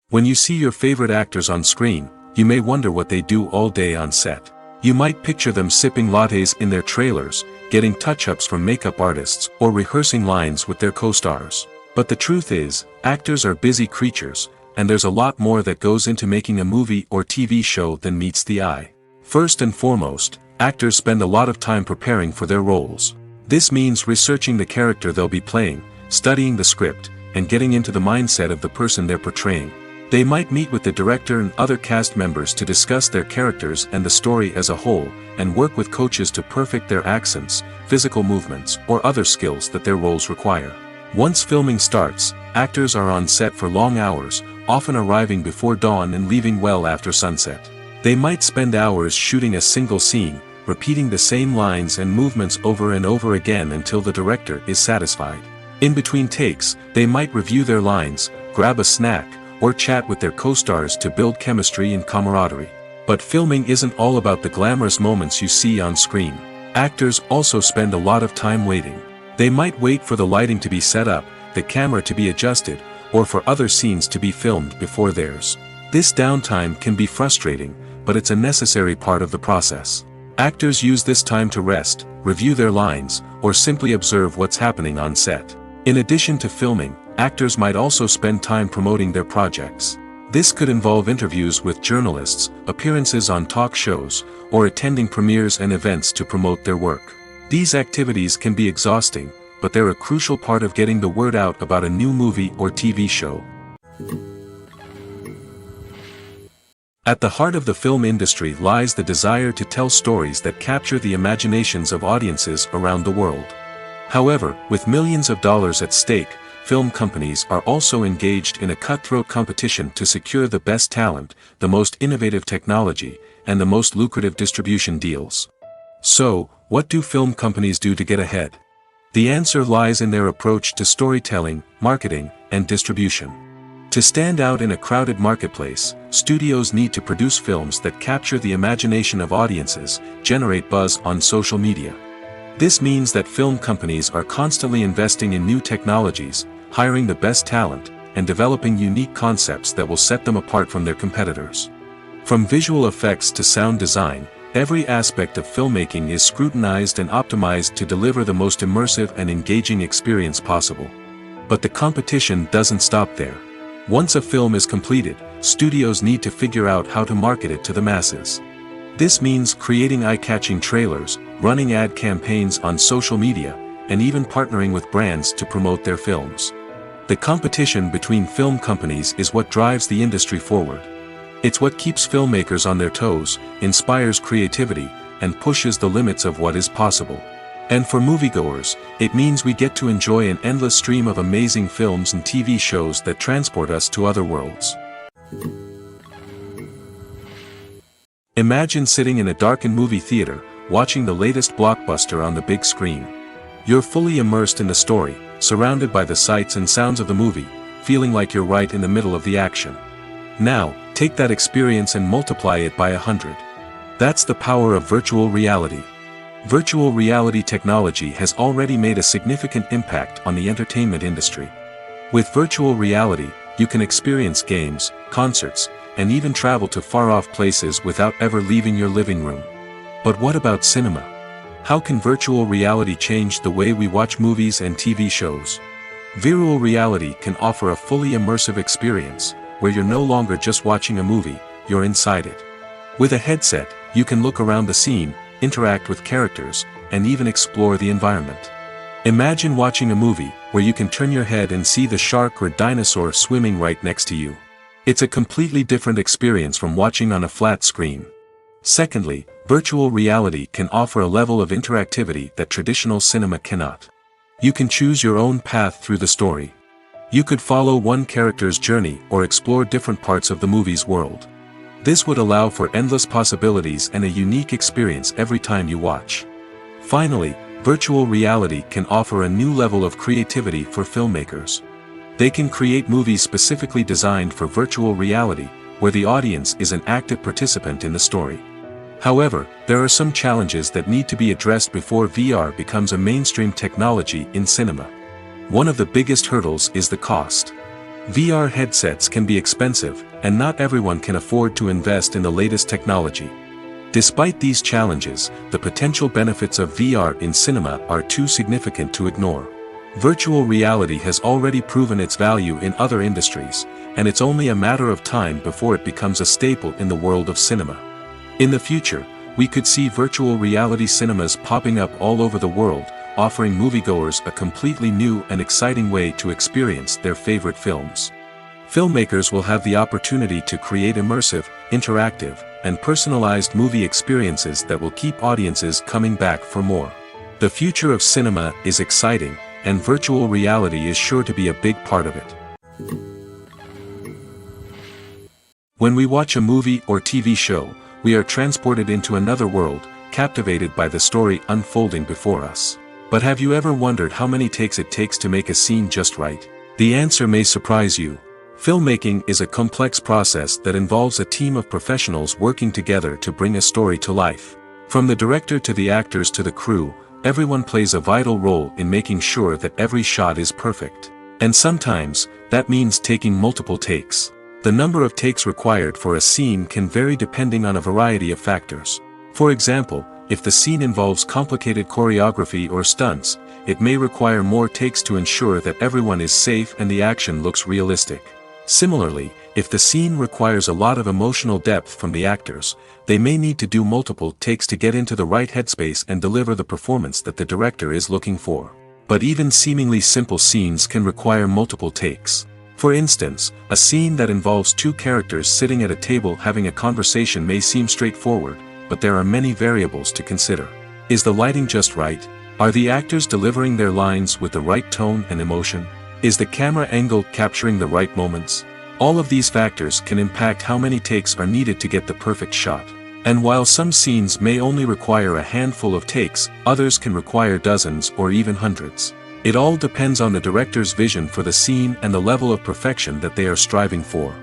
When you see your favorite actors on screen, you may wonder what they do all day on set. You might picture them sipping lattes in their trailers, getting touch-ups from makeup artists, or rehearsing lines with their co-stars. But the truth is, actors are busy creatures, and there's a lot more that goes into making a movie or TV show than meets the eye. First and foremost, actors spend a lot of time preparing for their roles. This means researching the character they'll be playing, studying the script, and getting into the mindset of the person they're portraying. They might meet with the director and other cast members to discuss their characters and the story as a whole, and work with coaches to perfect their accents, physical movements, or other skills that their roles require. Once filming starts, actors are on set for long hours, often arriving before dawn and leaving well after sunset. They might spend hours shooting a single scene, repeating the same lines and movements over and over again until the director is satisfied. In between takes, they might review their lines, grab a snack, or chat with their co-stars to build chemistry and camaraderie. But filming isn't all about the glamorous moments you see on screen. Actors also spend a lot of time waiting. They might wait for the lighting to be set up, the camera to be adjusted, or for other scenes to be filmed before theirs. This downtime can be frustrating, but it's a necessary part of the process. Actors use this time to rest, review their lines, or simply observe what's happening on set. In addition to filming, actors might also spend time promoting their projects. This could involve interviews with journalists, appearances on talk shows, or attending premieres and events to promote their work. These activities can be exhausting, but they're a crucial part of getting the word out about a new movie or TV show. At the heart of the film industry lies the desire to tell stories that capture the imaginations of audiences around the world. However, with millions of dollars at stake, film companies are also engaged in a cutthroat competition to secure the best talent, the most innovative technology, and the most lucrative distribution deals. So, what do film companies do to get ahead? The answer lies in their approach to storytelling, marketing, and distribution. To stand out in a crowded marketplace, studios need to produce films that capture the imagination of audiences, generate buzz on social media. This means that film companies are constantly investing in new technologies, hiring the best talent, and developing unique concepts that will set them apart from their competitors. From visual effects to sound design, every aspect of filmmaking is scrutinized and optimized to deliver the most immersive and engaging experience possible. But the competition doesn't stop there. Once a film is completed, studios need to figure out how to market it to the masses. This means creating eye-catching trailers, running ad campaigns on social media, and even partnering with brands to promote their films. The competition between film companies is what drives the industry forward. It's what keeps filmmakers on their toes, inspires creativity, and pushes the limits of what is possible. And for moviegoers, it means we get to enjoy an endless stream of amazing films and TV shows that transport us to other worlds. Imagine sitting in a darkened movie theater, watching the latest blockbuster on the big screen. You're fully immersed in the story, surrounded by the sights and sounds of the movie, feeling like you're right in the middle of the action. Now, take that experience and multiply it by 100. That's the power of virtual reality. Virtual reality technology has already made a significant impact on the entertainment industry. With virtual reality, you can experience games, concerts, and even travel to far-off places without ever leaving your living room. But what about cinema? How can virtual reality change the way we watch movies and TV shows? Virtual reality can offer a fully immersive experience, where you're no longer just watching a movie, you're inside it. With a headset, you can look around the scene, interact with characters, and even explore the environment. Imagine watching a movie where you can turn your head and see the shark or dinosaur swimming right next to you. It's a completely different experience from watching on a flat screen. Secondly, virtual reality can offer a level of interactivity that traditional cinema cannot. You can choose your own path through the story. You could follow one character's journey or explore different parts of the movie's world. This would allow for endless possibilities and a unique experience every time you watch. Finally, virtual reality can offer a new level of creativity for filmmakers. They can create movies specifically designed for virtual reality, where the audience is an active participant in the story. However, there are some challenges that need to be addressed before VR becomes a mainstream technology in cinema. One of the biggest hurdles is the cost. VR headsets can be expensive, and not everyone can afford to invest in the latest technology. Despite these challenges, the potential benefits of VR in cinema are too significant to ignore. Virtual reality has already proven its value in other industries, and it's only a matter of time before it becomes a staple in the world of cinema. In the future, we could see virtual reality cinemas popping up all over the world, offering moviegoers a completely new and exciting way to experience their favorite films. Filmmakers will have the opportunity to create immersive, interactive, and personalized movie experiences that will keep audiences coming back for more. The future of cinema is exciting, and virtual reality is sure to be a big part of it. When we watch a movie or TV show, we are transported into another world, captivated by the story unfolding before us. But have you ever wondered how many takes it takes to make a scene just right? The answer may surprise you. Filmmaking is a complex process that involves a team of professionals working together to bring a story to life. From the director to the actors to the crew, everyone plays a vital role in making sure that every shot is perfect. And sometimes, that means taking multiple takes. The number of takes required for a scene can vary depending on a variety of factors. For example, if the scene involves complicated choreography or stunts, it may require more takes to ensure that everyone is safe and the action looks realistic. Similarly, if the scene requires a lot of emotional depth from the actors, they may need to do multiple takes to get into the right headspace and deliver the performance that the director is looking for. But even seemingly simple scenes can require multiple takes. For instance, a scene that involves two characters sitting at a table having a conversation may seem straightforward, but there are many variables to consider. Is the lighting just right? Are the actors delivering their lines with the right tone and emotion? Is the camera angle capturing the right moments? All of these factors can impact how many takes are needed to get the perfect shot. And while some scenes may only require a handful of takes, others can require dozens or even hundreds. It all depends on the director's vision for the scene and the level of perfection that they are striving for.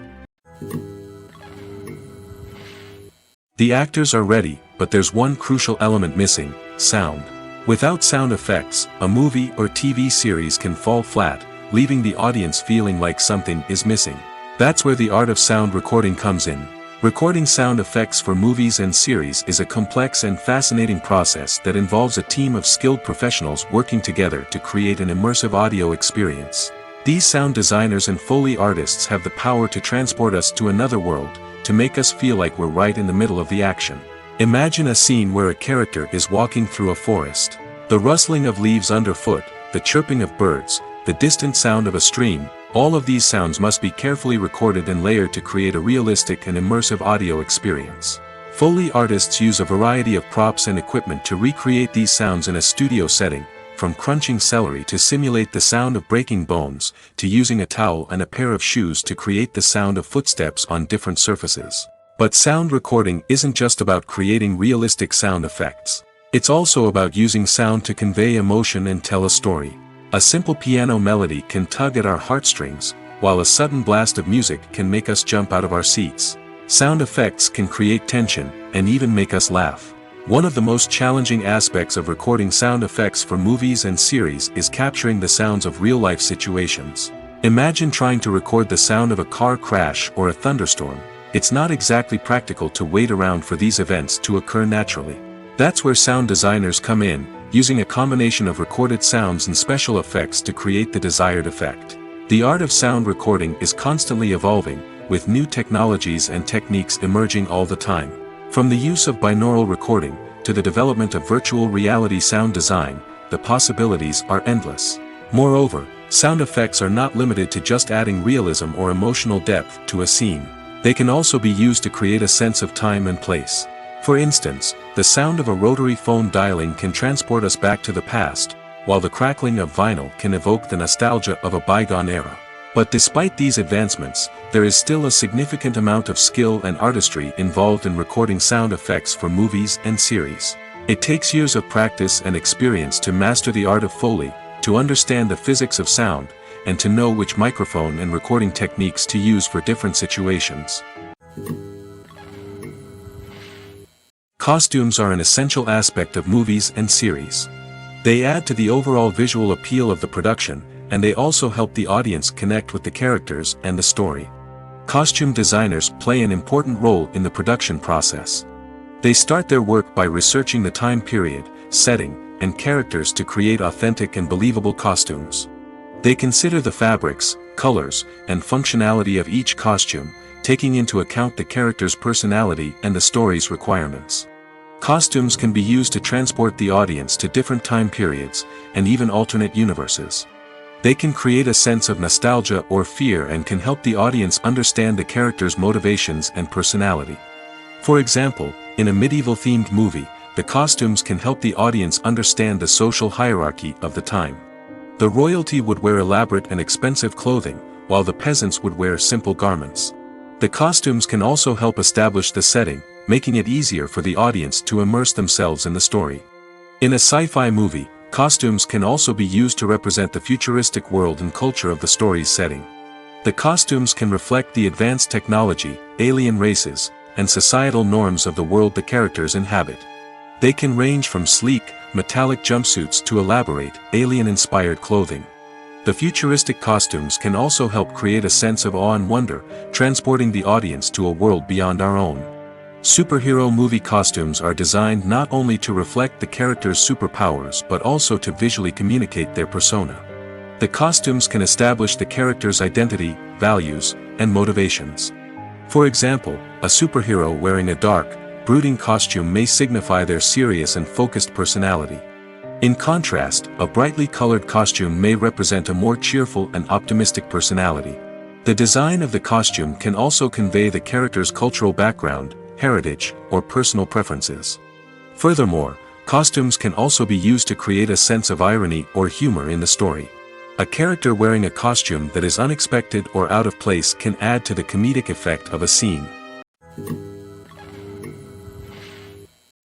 The actors are ready, but there's one crucial element missing: sound. Without sound effects, a movie or TV series can fall flat, leaving the audience feeling like something is missing. That's where the art of sound recording comes in. Recording sound effects for movies and series is a complex and fascinating process that involves a team of skilled professionals working together to create an immersive audio experience. These sound designers and Foley artists have the power to transport us to another world, to make us feel like we're right in the middle of the action. Imagine a scene where a character is walking through a forest. The rustling of leaves underfoot, the chirping of birds, the distant sound of a stream, all of these sounds must be carefully recorded and layered to create a realistic and immersive audio experience. Foley artists use a variety of props and equipment to recreate these sounds in a studio setting, from crunching celery to simulate the sound of breaking bones, to using a towel and a pair of shoes to create the sound of footsteps on different surfaces. But sound recording isn't just about creating realistic sound effects. It's also about using sound to convey emotion and tell a story. A simple piano melody can tug at our heartstrings, while a sudden blast of music can make us jump out of our seats. Sound effects can create tension, and even make us laugh. One of the most challenging aspects of recording sound effects for movies and series is capturing the sounds of real-life situations. Imagine trying to record the sound of a car crash or a thunderstorm. It's not exactly practical to wait around for these events to occur naturally. That's where sound designers come in, using a combination of recorded sounds and special effects to create the desired effect. The art of sound recording is constantly evolving, with new technologies and techniques emerging all the time. From the use of binaural recording, to the development of virtual reality sound design, the possibilities are endless. Moreover, sound effects are not limited to just adding realism or emotional depth to a scene. They can also be used to create a sense of time and place. For instance, the sound of a rotary phone dialing can transport us back to the past, while the crackling of vinyl can evoke the nostalgia of a bygone era. But despite these advancements, there is still a significant amount of skill and artistry involved in recording sound effects for movies and series. It takes years of practice and experience to master the art of Foley, to understand the physics of sound, and to know which microphone and recording techniques to use for different situations. Costumes are an essential aspect of movies and series. They add to the overall visual appeal of the production, and they also help the audience connect with the characters and the story. Costume designers play an important role in the production process. They start their work by researching the time period, setting, and characters to create authentic and believable costumes. They consider the fabrics, colors, and functionality of each costume, taking into account the character's personality and the story's requirements. Costumes can be used to transport the audience to different time periods, and even alternate universes. They can create a sense of nostalgia or fear and can help the audience understand the character's motivations and personality. For example, in a medieval-themed movie, the costumes can help the audience understand the social hierarchy of the time. The royalty would wear elaborate and expensive clothing, while the peasants would wear simple garments. The costumes can also help establish the setting, making it easier for the audience to immerse themselves in the story. In a sci-fi movie, costumes can also be used to represent the futuristic world and culture of the story's setting. The costumes can reflect the advanced technology, alien races, and societal norms of the world the characters inhabit. They can range from sleek, metallic jumpsuits to elaborate, alien-inspired clothing. The futuristic costumes can also help create a sense of awe and wonder, transporting the audience to a world beyond our own. Superhero movie costumes are designed not only to reflect the character's superpowers but also to visually communicate their persona. The costumes can establish the character's identity, values, and motivations. For example, a superhero wearing a dark, brooding costume may signify their serious and focused personality. In contrast, a brightly colored costume may represent a more cheerful and optimistic personality. The design of the costume can also convey the character's cultural background, heritage, or personal preferences. Furthermore, costumes can also be used to create a sense of irony or humor in the story. A character wearing a costume that is unexpected or out of place can add to the comedic effect of a scene.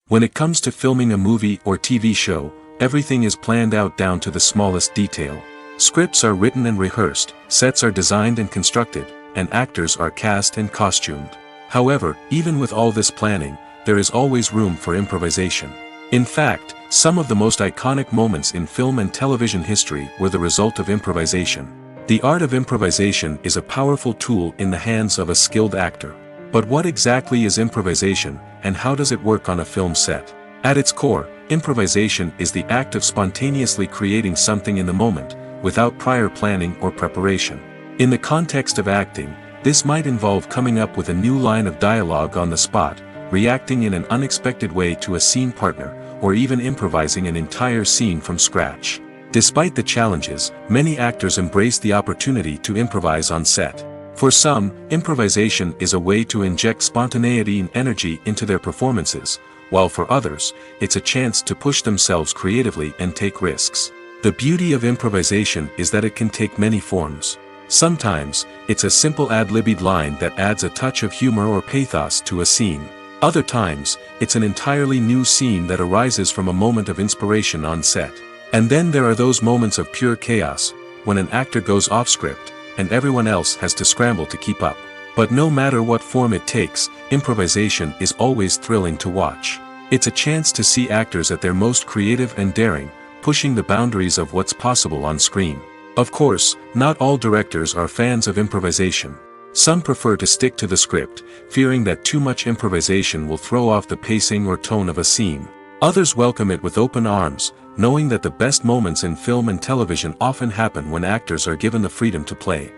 When it comes to filming a movie or TV show, everything is planned out down to the smallest detail. Scripts are written and rehearsed, sets are designed and constructed, and actors are cast and costumed. However, even with all this planning, there is always room for improvisation. In fact, some of the most iconic moments in film and television history were the result of improvisation. The art of improvisation is a powerful tool in the hands of a skilled actor. But what exactly is improvisation, and how does it work on a film set? At its core, improvisation is the act of spontaneously creating something in the moment, without prior planning or preparation. In the context of acting, this might involve coming up with a new line of dialogue on the spot, reacting in an unexpected way to a scene partner, or even improvising an entire scene from scratch. Despite the challenges, many actors embrace the opportunity to improvise on set. For some, improvisation is a way to inject spontaneity and energy into their performances, while for others, it's a chance to push themselves creatively and take risks. The beauty of improvisation is that it can take many forms. Sometimes, it's a simple ad-libbed line that adds a touch of humor or pathos to a scene. Other times, it's an entirely new scene that arises from a moment of inspiration on set. And then there are those moments of pure chaos, when an actor goes off script, and everyone else has to scramble to keep up. But no matter what form it takes, improvisation is always thrilling to watch. It's a chance to see actors at their most creative and daring, pushing the boundaries of what's possible on screen. Of course, not all directors are fans of improvisation. Some prefer to stick to the script, fearing that too much improvisation will throw off the pacing or tone of a scene. Others welcome it with open arms, knowing that the best moments in film and television often happen when actors are given the freedom to play.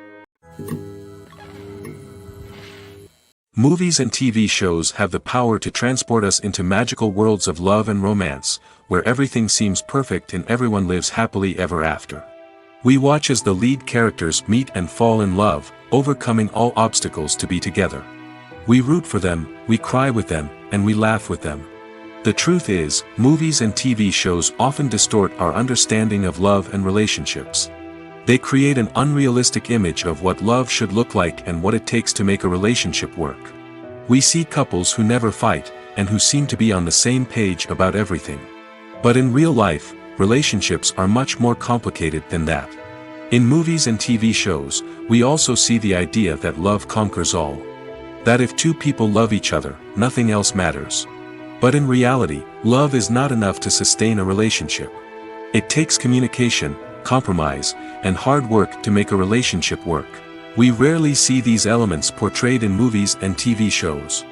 Movies and TV shows have the power to transport us into magical worlds of love and romance, where everything seems perfect and everyone lives happily ever after. We watch as the lead characters meet and fall in love, overcoming all obstacles to be together. We root for them, we cry with them, and we laugh with them. The truth is, movies and TV shows often distort our understanding of love and relationships. They create an unrealistic image of what love should look like and what it takes to make a relationship work. We see couples who never fight, and who seem to be on the same page about everything. But in real life, relationships are much more complicated than that. In movies and TV shows, we also see the idea that love conquers all. That if two people love each other, nothing else matters. But in reality, love is not enough to sustain a relationship. It takes communication, compromise, and hard work to make a relationship work. We rarely see these elements portrayed in movies and TV shows.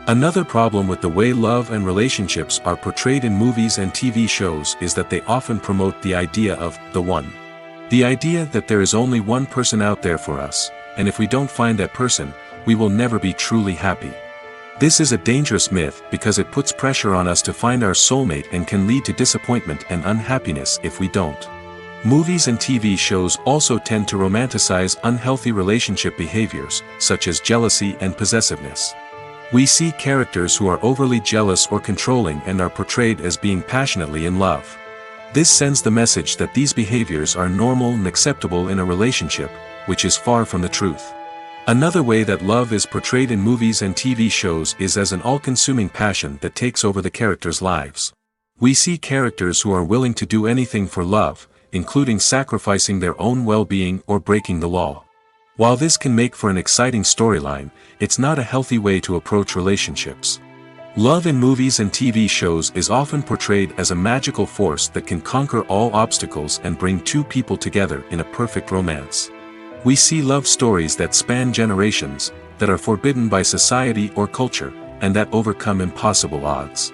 Another problem with the way love and relationships are portrayed in movies and TV shows is that they often promote the idea of the one. The idea that there is only one person out there for us, and if we don't find that person, we will never be truly happy. This is a dangerous myth because it puts pressure on us to find our soulmate and can lead to disappointment and unhappiness if we don't. Movies and TV shows also tend to romanticize unhealthy relationship behaviors, such as jealousy and possessiveness. We see characters who are overly jealous or controlling and are portrayed as being passionately in love. This sends the message that these behaviors are normal and acceptable in a relationship, which is far from the truth. Another way that love is portrayed in movies and TV shows is as an all-consuming passion that takes over the characters' lives. We see characters who are willing to do anything for love, including sacrificing their own well-being or breaking the law. While this can make for an exciting storyline, it's not a healthy way to approach relationships. Love in movies and TV shows is often portrayed as a magical force that can conquer all obstacles and bring two people together in a perfect romance. We see love stories that span generations, that are forbidden by society or culture, and that overcome impossible odds.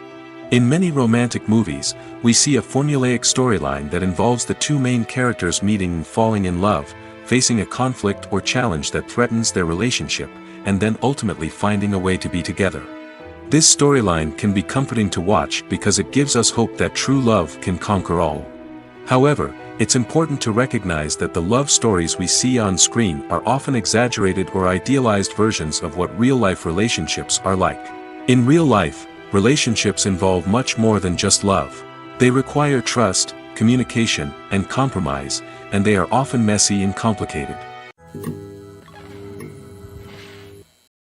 In many romantic movies, we see a formulaic storyline that involves the two main characters meeting and falling in love, facing a conflict or challenge that threatens their relationship, and then ultimately finding a way to be together. This storyline can be comforting to watch because it gives us hope that true love can conquer all. However, it's important to recognize that the love stories we see on screen are often exaggerated or idealized versions of what real-life relationships are like. In real life, relationships involve much more than just love. They require trust, communication, and compromise, and they are often messy and complicated.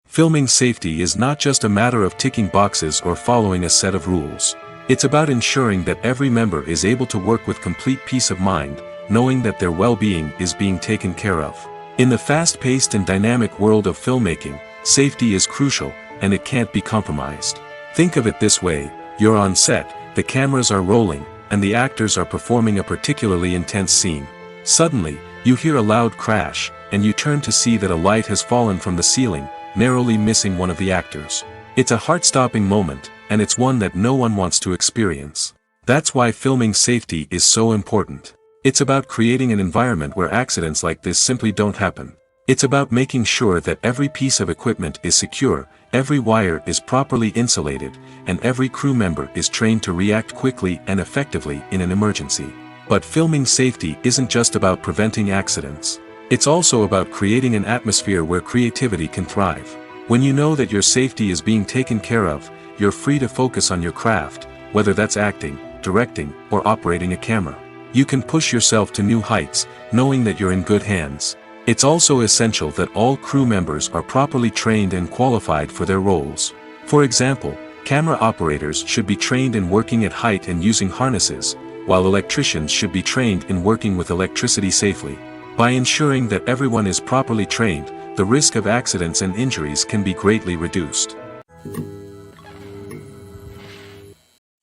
Filming safety is not just a matter of ticking boxes or following a set of rules. It's about ensuring that every member is able to work with complete peace of mind, knowing that their well-being is being taken care of. In the fast-paced and dynamic world of filmmaking, safety is crucial, and it can't be compromised. Think of it this way: you're on set, the cameras are rolling, and the actors are performing a particularly intense scene. Suddenly, you hear a loud crash, and you turn to see that a light has fallen from the ceiling, narrowly missing one of the actors. It's a heart-stopping moment, and it's one that no one wants to experience. That's why filming safety is so important. It's about creating an environment where accidents like this simply don't happen. It's about making sure that every piece of equipment is secure, every wire is properly insulated, and every crew member is trained to react quickly and effectively in an emergency. But filming safety isn't just about preventing accidents. It's also about creating an atmosphere where creativity can thrive. When you know that your safety is being taken care of, you're free to focus on your craft, whether that's acting, directing, or operating a camera. You can push yourself to new heights, knowing that you're in good hands. It's also essential that all crew members are properly trained and qualified for their roles. For example, camera operators should be trained in working at height and using harnesses, while electricians should be trained in working with electricity safely. By ensuring that everyone is properly trained, the risk of accidents and injuries can be greatly reduced.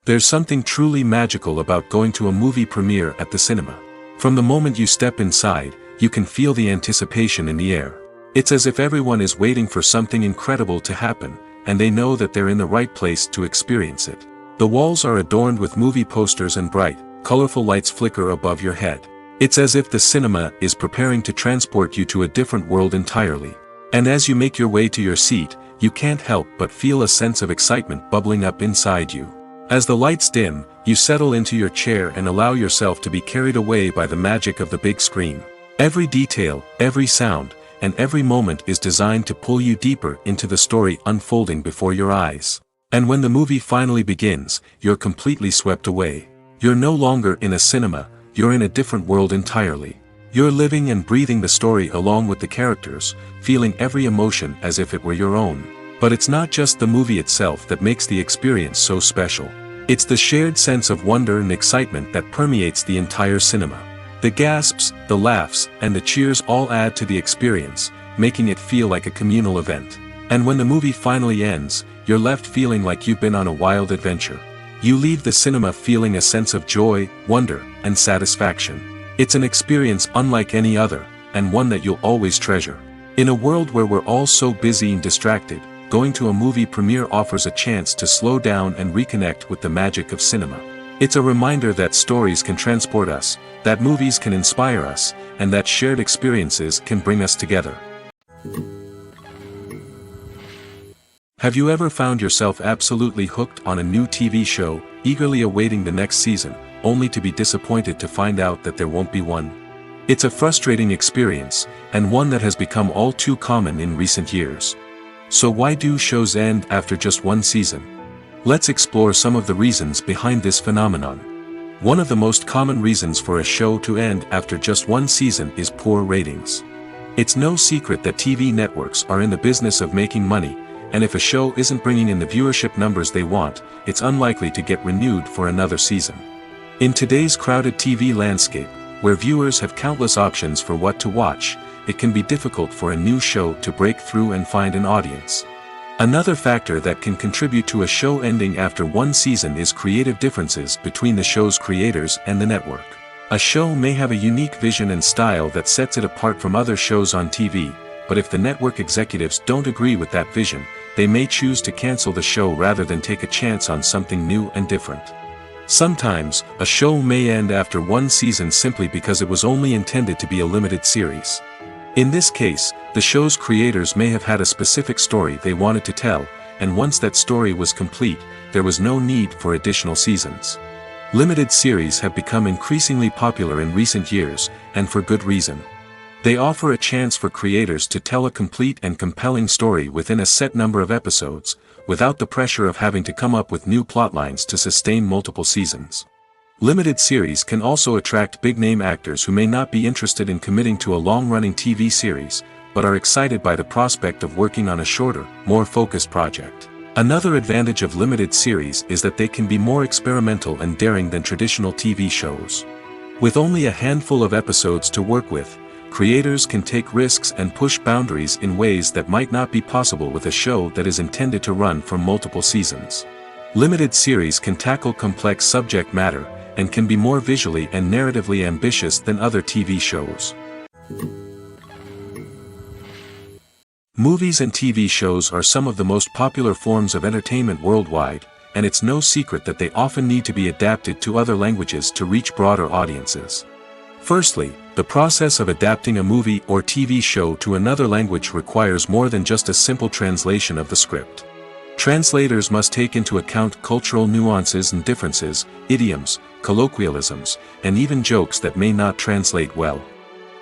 There's something truly magical about going to a movie premiere at the cinema. From the moment you step inside, you can feel the anticipation in the air. It's as if everyone is waiting for something incredible to happen, and they know that they're in the right place to experience it. The walls are adorned with movie posters and bright, colorful lights flicker above your head. It's as if the cinema is preparing to transport you to a different world entirely. And as you make your way to your seat, you can't help but feel a sense of excitement bubbling up inside you. As the lights dim, you settle into your chair and allow yourself to be carried away by the magic of the big screen. Every detail, every sound, and every moment is designed to pull you deeper into the story unfolding before your eyes. And when the movie finally begins, you're completely swept away. You're no longer in a cinema, you're in a different world entirely. You're living and breathing the story along with the characters, feeling every emotion as if it were your own. But it's not just the movie itself that makes the experience so special. It's the shared sense of wonder and excitement that permeates the entire cinema. The gasps, the laughs, and the cheers all add to the experience, making it feel like a communal event. And when the movie finally ends, you're left feeling like you've been on a wild adventure. You leave the cinema feeling a sense of joy, wonder, and satisfaction. It's an experience unlike any other, and one that you'll always treasure. In a world where we're all so busy and distracted, going to a movie premiere offers a chance to slow down and reconnect with the magic of cinema. It's a reminder that stories can transport us, that movies can inspire us, and that shared experiences can bring us together. Have you ever found yourself absolutely hooked on a new TV show, eagerly awaiting the next season, only to be disappointed to find out that there won't be one? It's a frustrating experience, and one that has become all too common in recent years. So why do shows end after just one season? Let's explore some of the reasons behind this phenomenon. One of the most common reasons for a show to end after just one season is poor ratings. It's no secret that TV networks are in the business of making money, and if a show isn't bringing in the viewership numbers they want, it's unlikely to get renewed for another season. In today's crowded TV landscape, where viewers have countless options for what to watch, it can be difficult for a new show to break through and find an audience. Another factor that can contribute to a show ending after one season is creative differences between the show's creators and the network. A show may have a unique vision and style that sets it apart from other shows on TV, but if the network executives don't agree with that vision, they may choose to cancel the show rather than take a chance on something new and different. Sometimes, a show may end after one season simply because it was only intended to be a limited series. In this case, the show's creators may have had a specific story they wanted to tell, and once that story was complete, there was no need for additional seasons. Limited series have become increasingly popular in recent years, and for good reason. They offer a chance for creators to tell a complete and compelling story within a set number of episodes, without the pressure of having to come up with new plotlines to sustain multiple seasons. Limited series can also attract big-name actors who may not be interested in committing to a long-running TV series, but are excited by the prospect of working on a shorter, more focused project. Another advantage of limited series is that they can be more experimental and daring than traditional TV shows. With only a handful of episodes to work with, creators can take risks and push boundaries in ways that might not be possible with a show that is intended to run for multiple seasons. Limited series can tackle complex subject matter, and can be more visually and narratively ambitious than other TV shows. Movies and TV shows are some of the most popular forms of entertainment worldwide, and it's no secret that they often need to be adapted to other languages to reach broader audiences. Firstly, the process of adapting a movie or TV show to another language requires more than just a simple translation of the script. Translators must take into account cultural nuances and differences, idioms, colloquialisms, and even jokes that may not translate well.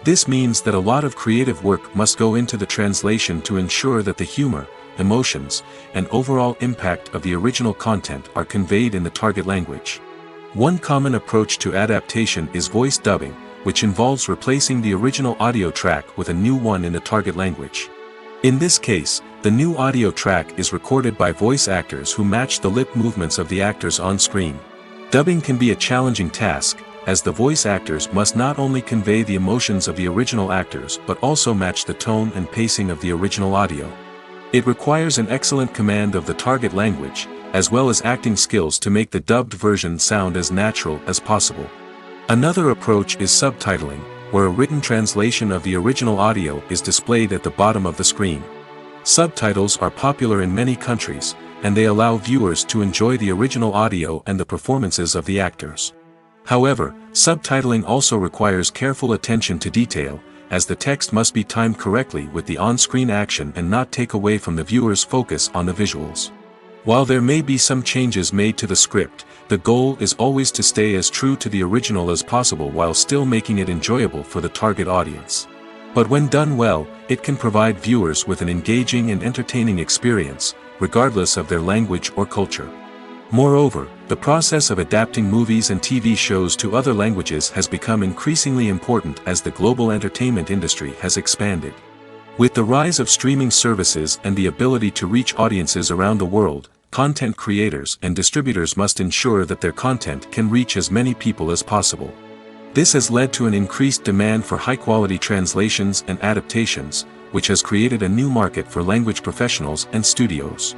This means that a lot of creative work must go into the translation to ensure that the humor, emotions, and overall impact of the original content are conveyed in the target language. One common approach to adaptation is voice dubbing, which involves replacing the original audio track with a new one in the target language. In this case, the new audio track is recorded by voice actors who match the lip movements of the actors on screen. Dubbing can be a challenging task, as the voice actors must not only convey the emotions of the original actors but also match the tone and pacing of the original audio. It requires an excellent command of the target language, as well as acting skills to make the dubbed version sound as natural as possible. Another approach is subtitling, where a written translation of the original audio is displayed at the bottom of the screen. Subtitles are popular in many countries, and they allow viewers to enjoy the original audio and the performances of the actors. However, subtitling also requires careful attention to detail, as the text must be timed correctly with the on-screen action and not take away from the viewer's focus on the visuals. While there may be some changes made to the script, the goal is always to stay as true to the original as possible while still making it enjoyable for the target audience. But when done well, it can provide viewers with an engaging and entertaining experience, regardless of their language or culture. Moreover, the process of adapting movies and TV shows to other languages has become increasingly important as the global entertainment industry has expanded. With the rise of streaming services and the ability to reach audiences around the world, content creators and distributors must ensure that their content can reach as many people as possible. This has led to an increased demand for high-quality translations and adaptations, which has created a new market for language professionals and studios.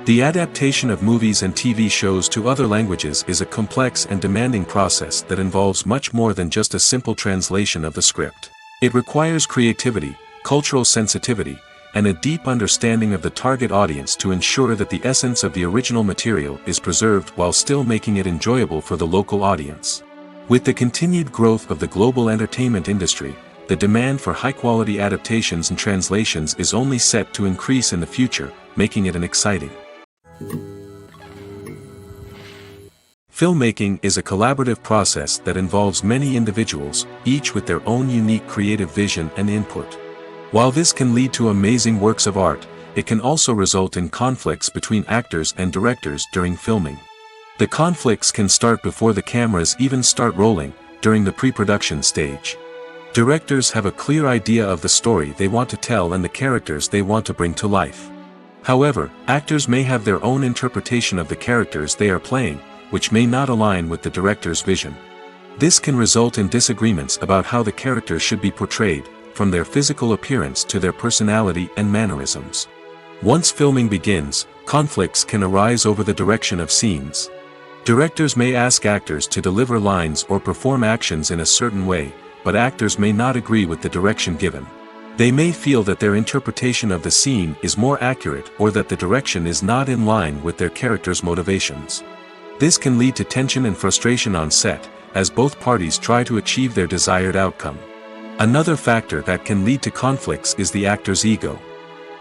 The adaptation of movies and TV shows to other languages is a complex and demanding process that involves much more than just a simple translation of the script. It requires creativity, cultural sensitivity, and a deep understanding of the target audience to ensure that the essence of the original material is preserved while still making it enjoyable for the local audience. With the continued growth of the global entertainment industry, the demand for high-quality adaptations and translations is only set to increase in the future, making it an exciting. Filmmaking is a collaborative process that involves many individuals, each with their own unique creative vision and input. While this can lead to amazing works of art, it can also result in conflicts between actors and directors during filming. The conflicts can start before the cameras even start rolling, during the pre-production stage. Directors have a clear idea of the story they want to tell and the characters they want to bring to life. However, actors may have their own interpretation of the characters they are playing, which may not align with the director's vision. This can result in disagreements about how the characters should be portrayed, from their physical appearance to their personality and mannerisms. Once filming begins, conflicts can arise over the direction of scenes. Directors may ask actors to deliver lines or perform actions in a certain way, but actors may not agree with the direction given. They may feel that their interpretation of the scene is more accurate or that the direction is not in line with their character's motivations. This can lead to tension and frustration on set, as both parties try to achieve their desired outcome. Another factor that can lead to conflicts is the actor's ego.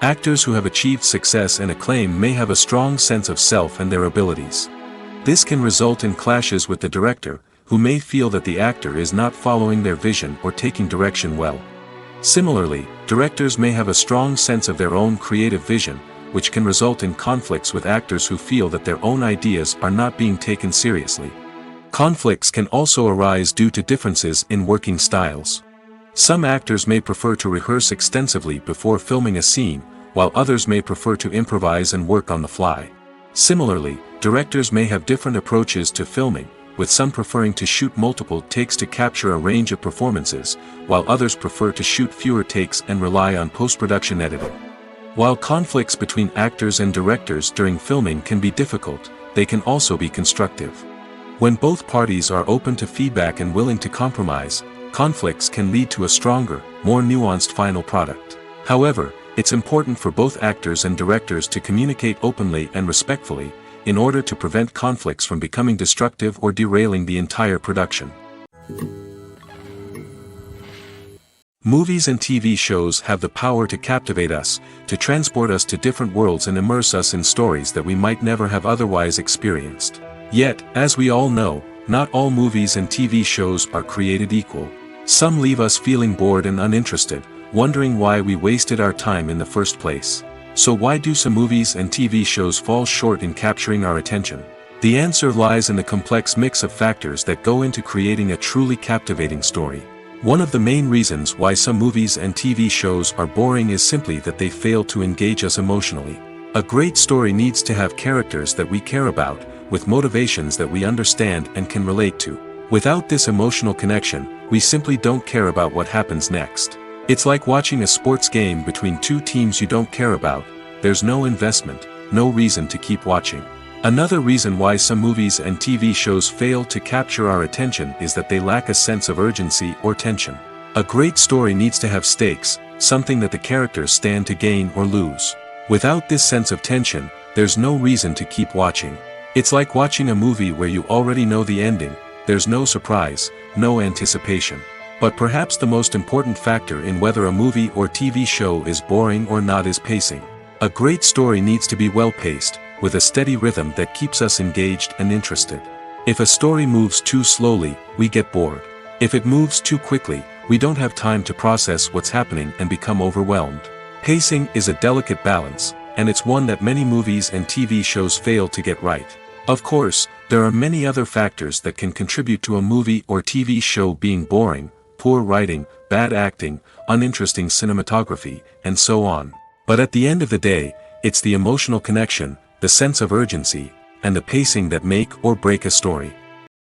Actors who have achieved success and acclaim may have a strong sense of self and their abilities. This can result in clashes with the director, who may feel that the actor is not following their vision or taking direction well. Similarly, directors may have a strong sense of their own creative vision, which can result in conflicts with actors who feel that their own ideas are not being taken seriously. Conflicts can also arise due to differences in working styles. Some actors may prefer to rehearse extensively before filming a scene, while others may prefer to improvise and work on the fly. Similarly, directors may have different approaches to filming, with some preferring to shoot multiple takes to capture a range of performances, while others prefer to shoot fewer takes and rely on post-production editing. While conflicts between actors and directors during filming can be difficult, they can also be constructive. When both parties are open to feedback and willing to compromise, conflicts can lead to a stronger, more nuanced final product. However, it's important for both actors and directors to communicate openly and respectfully, in order to prevent conflicts from becoming destructive or derailing the entire production. Movies and TV shows have the power to captivate us, to transport us to different worlds and immerse us in stories that we might never have otherwise experienced. Yet, as we all know, not all movies and TV shows are created equal. Some leave us feeling bored and uninterested, wondering why we wasted our time in the first place. So why do some movies and TV shows fall short in capturing our attention? The answer lies in the complex mix of factors that go into creating a truly captivating story. One of the main reasons why some movies and TV shows are boring is simply that they fail to engage us emotionally. A great story needs to have characters that we care about, with motivations that we understand and can relate to. Without this emotional connection, we simply don't care about what happens next. It's like watching a sports game between two teams you don't care about. There's no investment, no reason to keep watching. Another reason why some movies and TV shows fail to capture our attention is that they lack a sense of urgency or tension. A great story needs to have stakes, something that the characters stand to gain or lose. Without this sense of tension, there's no reason to keep watching. It's like watching a movie where you already know the ending. There's no surprise, no anticipation. But perhaps the most important factor in whether a movie or TV show is boring or not is pacing. A great story needs to be well-paced, with a steady rhythm that keeps us engaged and interested. If a story moves too slowly, we get bored. If it moves too quickly, we don't have time to process what's happening and become overwhelmed. Pacing is a delicate balance, and it's one that many movies and TV shows fail to get right. Of course, there are many other factors that can contribute to a movie or TV show being boring: poor writing, bad acting, uninteresting cinematography, and so on. But at the end of the day, it's the emotional connection, the sense of urgency, and the pacing that make or break a story.